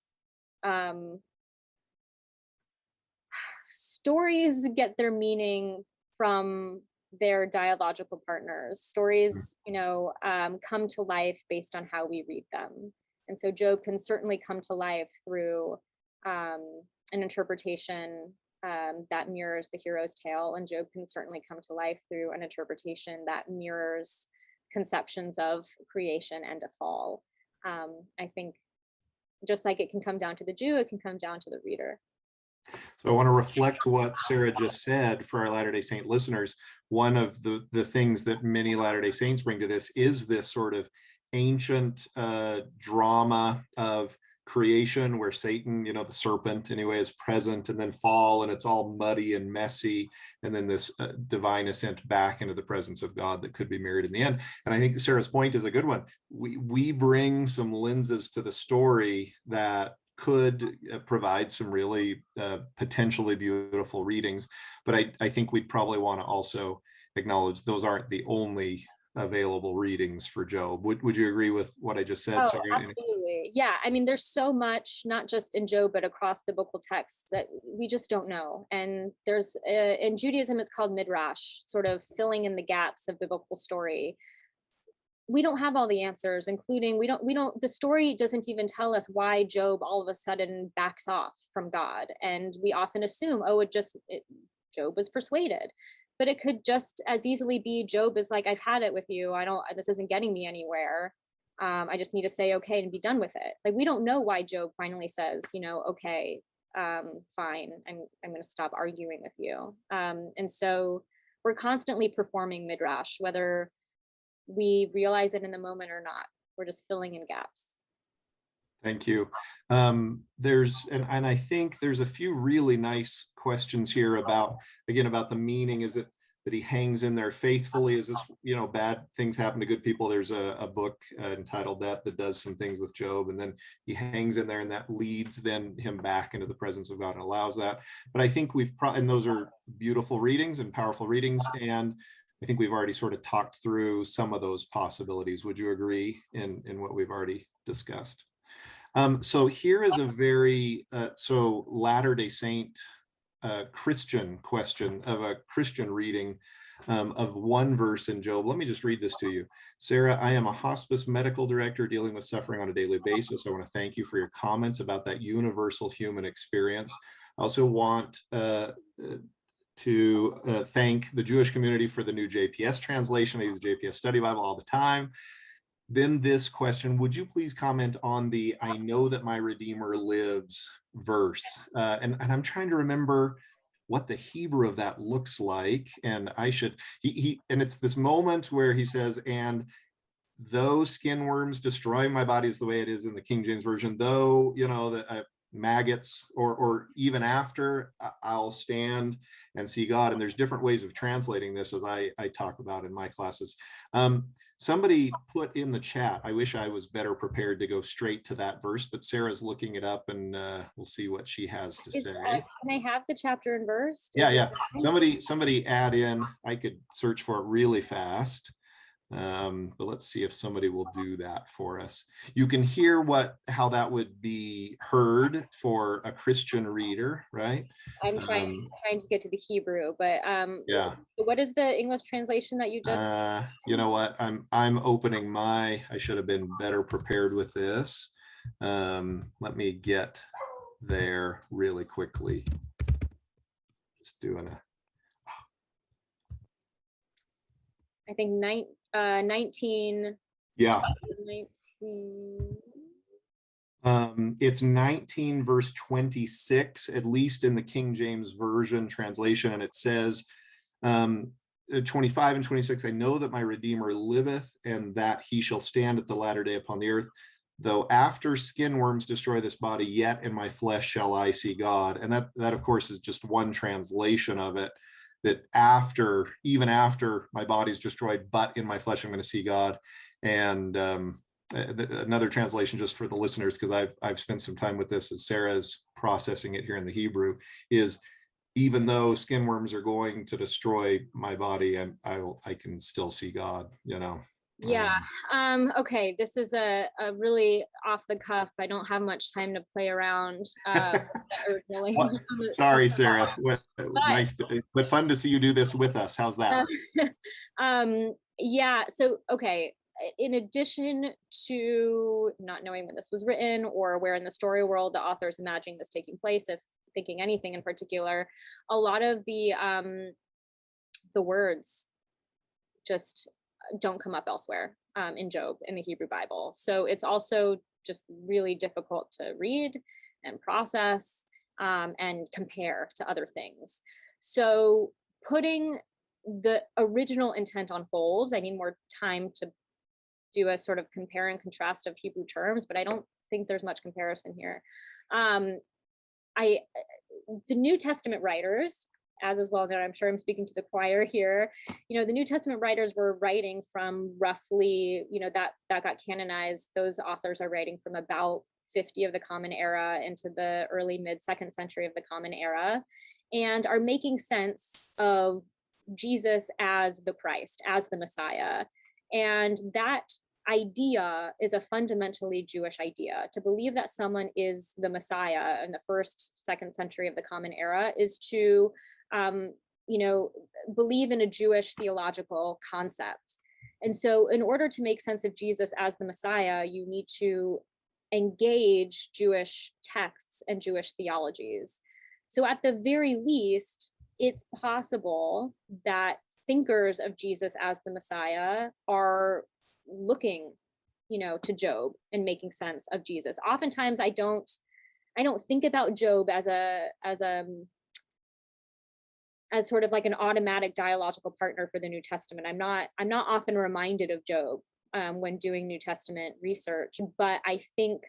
Stories get their meaning from their dialogical partners. Stories, come to life based on how we read them. And so Job can certainly come to life through an interpretation that mirrors the hero's tale, and Job can certainly come to life through an interpretation that mirrors conceptions of creation and a fall. I think just like it can come down to the Jew, it can come down to the reader. So I want to reflect what Sarah just said for our Latter-day Saint listeners. one of the things that many Latter-day Saints bring to this is this sort of ancient drama of creation where Satan, the serpent anyway, is present, and then fall, and it's all muddy and messy, and then this divine ascent back into the presence of God that could be mirrored in the end. And I think Sarah's point is a good one. We bring some lenses to the story that could provide some really potentially beautiful readings, but I think we'd probably want to also acknowledge those aren't the only available readings for Job. Would you agree with what I just said? Oh, Sarah? absolutely. Yeah. I mean, there's so much, not just in Job, but across biblical texts that we just don't know. And there's, in Judaism, it's called midrash, sort of filling in the gaps of biblical story. We don't have all the answers, including the story doesn't even tell us why Job all of a sudden backs off from God. And we often assume, oh, Job was persuaded. But it could just as easily be Job is like, I've had it with you. This isn't getting me anywhere. I just need to say okay and be done with it. Like, we don't know why Job finally says, okay, fine, I'm going to stop arguing with you. And so we're constantly performing midrash, whether we realize it in the moment or not. We're just filling in gaps. Thank you. And I think there's a few really nice questions here about the meaning. Is it that he hangs in there faithfully? Is this, bad things happen to good people? There's a book entitled that does some things with Job, and then he hangs in there, and that leads then him back into the presence of God and allows that. But I think and those are beautiful readings and powerful readings, and I think we've already sort of talked through some of those possibilities. Would you agree in what we've already discussed? So here is a very Latter-day Saint Christian question of a Christian reading of one verse in Job. Let me just read this to you. Sarah, I am a hospice medical director dealing with suffering on a daily basis. I want to thank you for your comments about that universal human experience. I also want to thank the Jewish community for the new JPS translation. I use the JPS Study Bible all the time. Then this question, would you please comment on the "I know that my Redeemer lives" verse? And I'm trying to remember what the Hebrew of that looks like. And and it's this moment where he says, and though skin worms destroy my body, is the way it is in the King James Version, though, the maggots, or even after, I'll stand and see God. And there's different ways of translating this, as I talk about in my classes. Somebody put in the chat, I wish I was better prepared to go straight to that verse, but Sarah's looking it up, and we'll see what she has to say. Can I have the chapter and verse? Yeah. Somebody add in. I could search for it really fast. But let's see if somebody will do that for us. You can hear how that would be heard for a Christian reader, right? I'm trying to get to the Hebrew, but yeah. What is the English translation that you just? You know what? I'm opening I should have been better prepared with this. Let me get there really quickly. Just doing I think 19. Yeah. 19. It's 19 verse 26, at least in the King James Version translation, and it says 25 and 26, I know that my Redeemer liveth, and that he shall stand at the latter day upon the earth. Though after skin worms destroy this body, yet in my flesh shall I see God. And that of course is just one translation of it, that even after my body's destroyed, but in my flesh I'm going to see God. And another translation, just for the listeners, because I've spent some time with this as Sarah's processing it here in the Hebrew, is even though skin worms are going to destroy my body, I can still see God, Yeah. Okay. This is a really off the cuff. I don't have much time to play around. Sorry, Sarah. Nice, but fun to see you do this with us. How's that? Yeah. So, okay. In addition to not knowing when this was written or where in the story world the author is imagining this taking place, if thinking anything in particular, a lot of the words just don't come up elsewhere in Job in the Hebrew Bible. So it's also just really difficult to read and process and compare to other things. So putting the original intent on hold. I need more time to do a sort of compare and contrast of Hebrew terms, but I don't think there's much comparison here. The New Testament writers, as is well known, I'm sure I'm speaking to the choir here, the New Testament writers were writing from roughly, that got canonized. Those authors are writing from about 50 of the Common Era into the early mid-second century of the Common Era, and are making sense of Jesus as the Christ, as the Messiah. And that idea is a fundamentally Jewish idea. To believe that someone is the Messiah in the first, second century of the Common Era is to, believe in a Jewish theological concept. And so in order to make sense of Jesus as the Messiah, you need to engage Jewish texts and Jewish theologies. So at the very least, it's possible that thinkers of Jesus as the Messiah are looking, to Job and making sense of Jesus. Oftentimes I don't think about Job as sort of like an automatic dialogical partner for the New Testament. I'm not often reminded of Job when doing New Testament research, but I think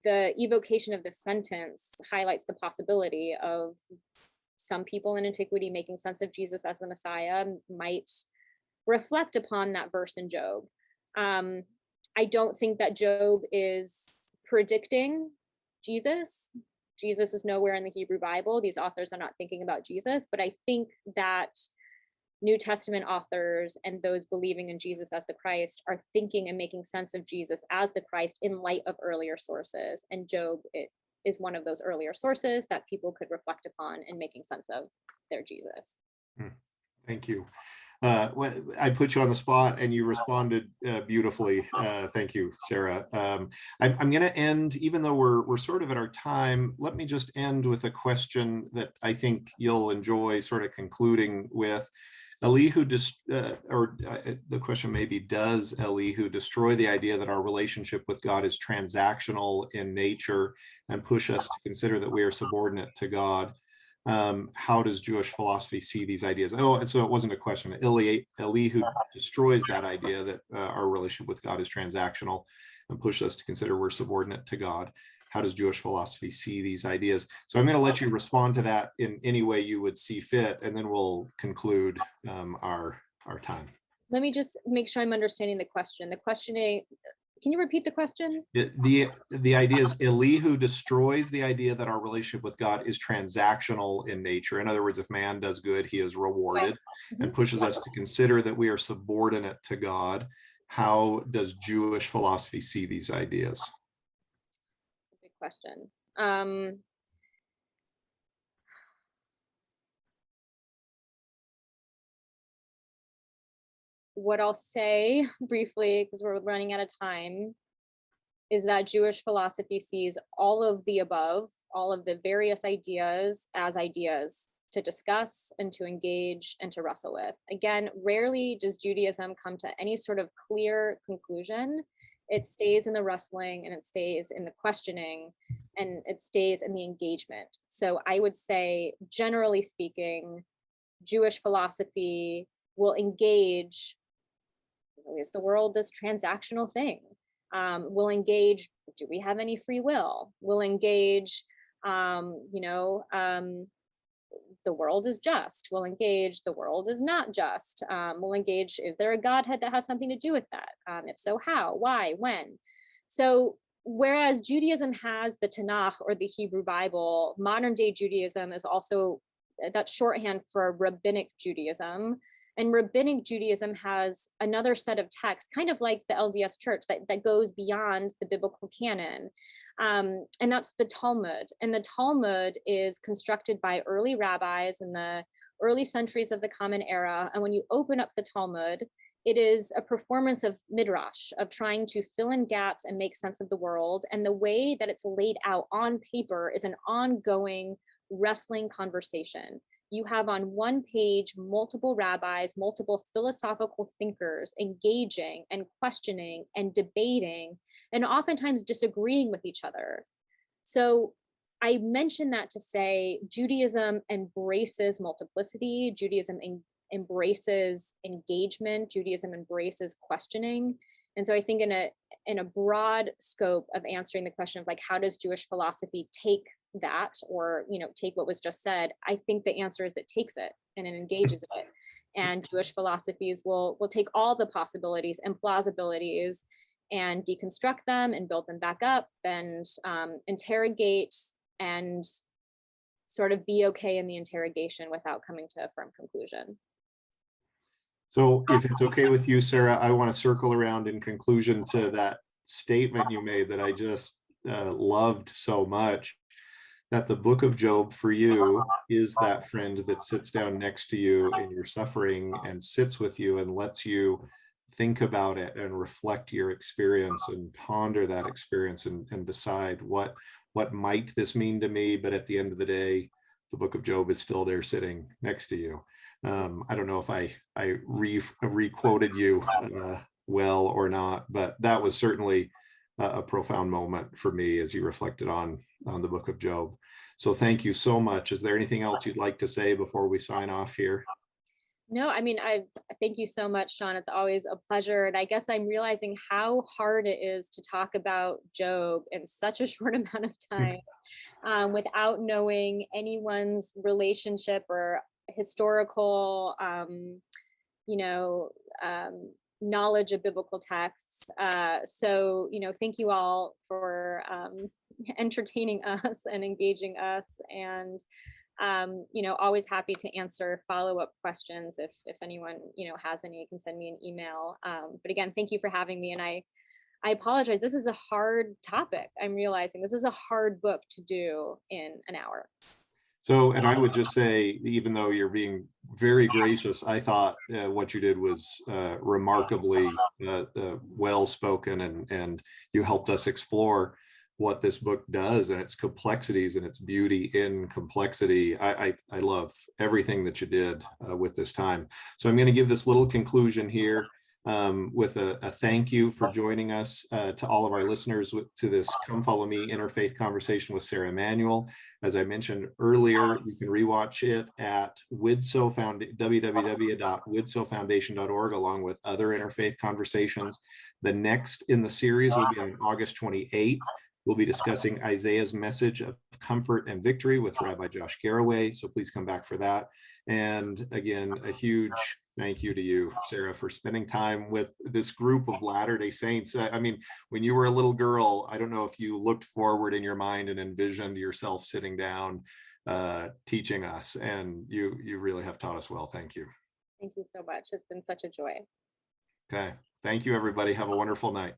the evocation of this sentence highlights the possibility of some people in antiquity making sense of Jesus as the Messiah might reflect upon that verse in Job. I don't think that Job is predicting Jesus. Jesus is nowhere in the Hebrew Bible. These authors are not thinking about Jesus, but I think that New Testament authors and those believing in Jesus as the Christ are thinking and making sense of Jesus as the Christ in light of earlier sources. And Job is one of those earlier sources that people could reflect upon in making sense of their Jesus. Thank you. I put you on the spot and you responded beautifully. Thank you, Sarah. I'm going to end, even though we're sort of at our time, let me just end with a question that I think you'll enjoy sort of concluding with. The question may be, does Elihu destroy the idea that our relationship with God is transactional in nature and push us to consider that we are subordinate to God? How does Jewish philosophy see these ideas? Oh, and so it wasn't a question. Elihu destroys that idea that our relationship with God is transactional and pushes us to consider we're subordinate to God. How does Jewish philosophy see these ideas? So I'm going to let you respond to that in any way you would see fit, and then we'll conclude our time. Let me just make sure I'm understanding the question. The questioning, can you repeat the question? The idea is Elihu destroys the idea that our relationship with God is transactional in nature. In other words, if man does good, he is rewarded, and pushes us to consider that we are subordinate to God. How does Jewish philosophy see these ideas? That's a big question. What I'll say briefly, because we're running out of time, is that Jewish philosophy sees all of the above, all of the various ideas as ideas to discuss and to engage and to wrestle with. Again, rarely does Judaism come to any sort of clear conclusion. It stays in the wrestling, and it stays in the questioning, and it stays in the engagement. So I would say, generally speaking, Jewish philosophy will engage, is the world this transactional thing? We'll engage, do we have any free will? We'll engage, the world is just. We'll engage, the world is not just. We'll engage, is there a Godhead that has something to do with that? If so, how, why, when? So whereas Judaism has the Tanakh, or the Hebrew Bible, modern day Judaism is also, that's shorthand for Rabbinic Judaism. And Rabbinic Judaism has another set of texts, kind of like the LDS Church, that goes beyond the biblical canon. And that's the Talmud. And the Talmud is constructed by early rabbis in the early centuries of the Common Era. And when you open up the Talmud, it is a performance of midrash, of trying to fill in gaps and make sense of the world. And the way that it's laid out on paper is an ongoing wrestling conversation. You have on one page multiple rabbis, multiple philosophical thinkers engaging and questioning and debating, and oftentimes disagreeing with each other. So I mention that to say Judaism embraces multiplicity. Judaism embraces engagement. Judaism embraces questioning. And so I think in a broad scope of answering the question of like, how does Jewish philosophy take that, or, you know, take what was just said, I think the answer is it takes it and it engages it. And Jewish philosophies will take all the possibilities and plausibilities and deconstruct them and build them back up and interrogate and sort of be okay in the interrogation without coming to a firm conclusion. So if it's okay with you, Sarah, I want to circle around in conclusion to that statement you made that I just loved so much, that the book of Job for you is that friend that sits down next to you in your suffering and sits with you and lets you think about it and reflect your experience and ponder that experience and decide what might this mean to me. But at the end of the day, the book of Job is still there sitting next to you. I don't know if I re-quoted you well or not, but that was certainly a profound moment for me as you reflected on the book of Job. So thank you so much. Is there anything else you'd like to say before we sign off here? No, I mean, I thank you so much, Shon. It's always a pleasure. And I guess I'm realizing how hard it is to talk about Job in such a short amount of time without knowing anyone's relationship or historical, knowledge of biblical texts. So, thank you all for entertaining us and engaging us, and always happy to answer follow-up questions if anyone has any. You can send me an email. But again, thank you for having me, and I apologize. This is a hard topic. I'm realizing this is a hard book to do in an hour. So, and I would just say, even though you're being very gracious, I thought what you did was remarkably well-spoken, and you helped us explore what this book does and its complexities and its beauty in complexity. I love everything that you did with this time. So I'm going to give this little conclusion here with a thank you for joining us, to all of our listeners to this Come Follow Me Interfaith Conversation with Sarah Emanuel. As I mentioned earlier, you can rewatch it at Widtsoe www.widtsoefoundation.org, along with other interfaith conversations. The next in the series will be on August 28th. We'll be discussing Isaiah's message of comfort and victory with Rabbi Josh Garraway, so please come back for that. And again, a huge thank you to you, Sarah, for spending time with this group of Latter-day Saints. I mean, when you were a little girl, I don't know if you looked forward in your mind and envisioned yourself sitting down teaching us, and you really have taught us well. Thank you. Thank you so much. It's been such a joy. Okay. Thank you, everybody. Have a wonderful night.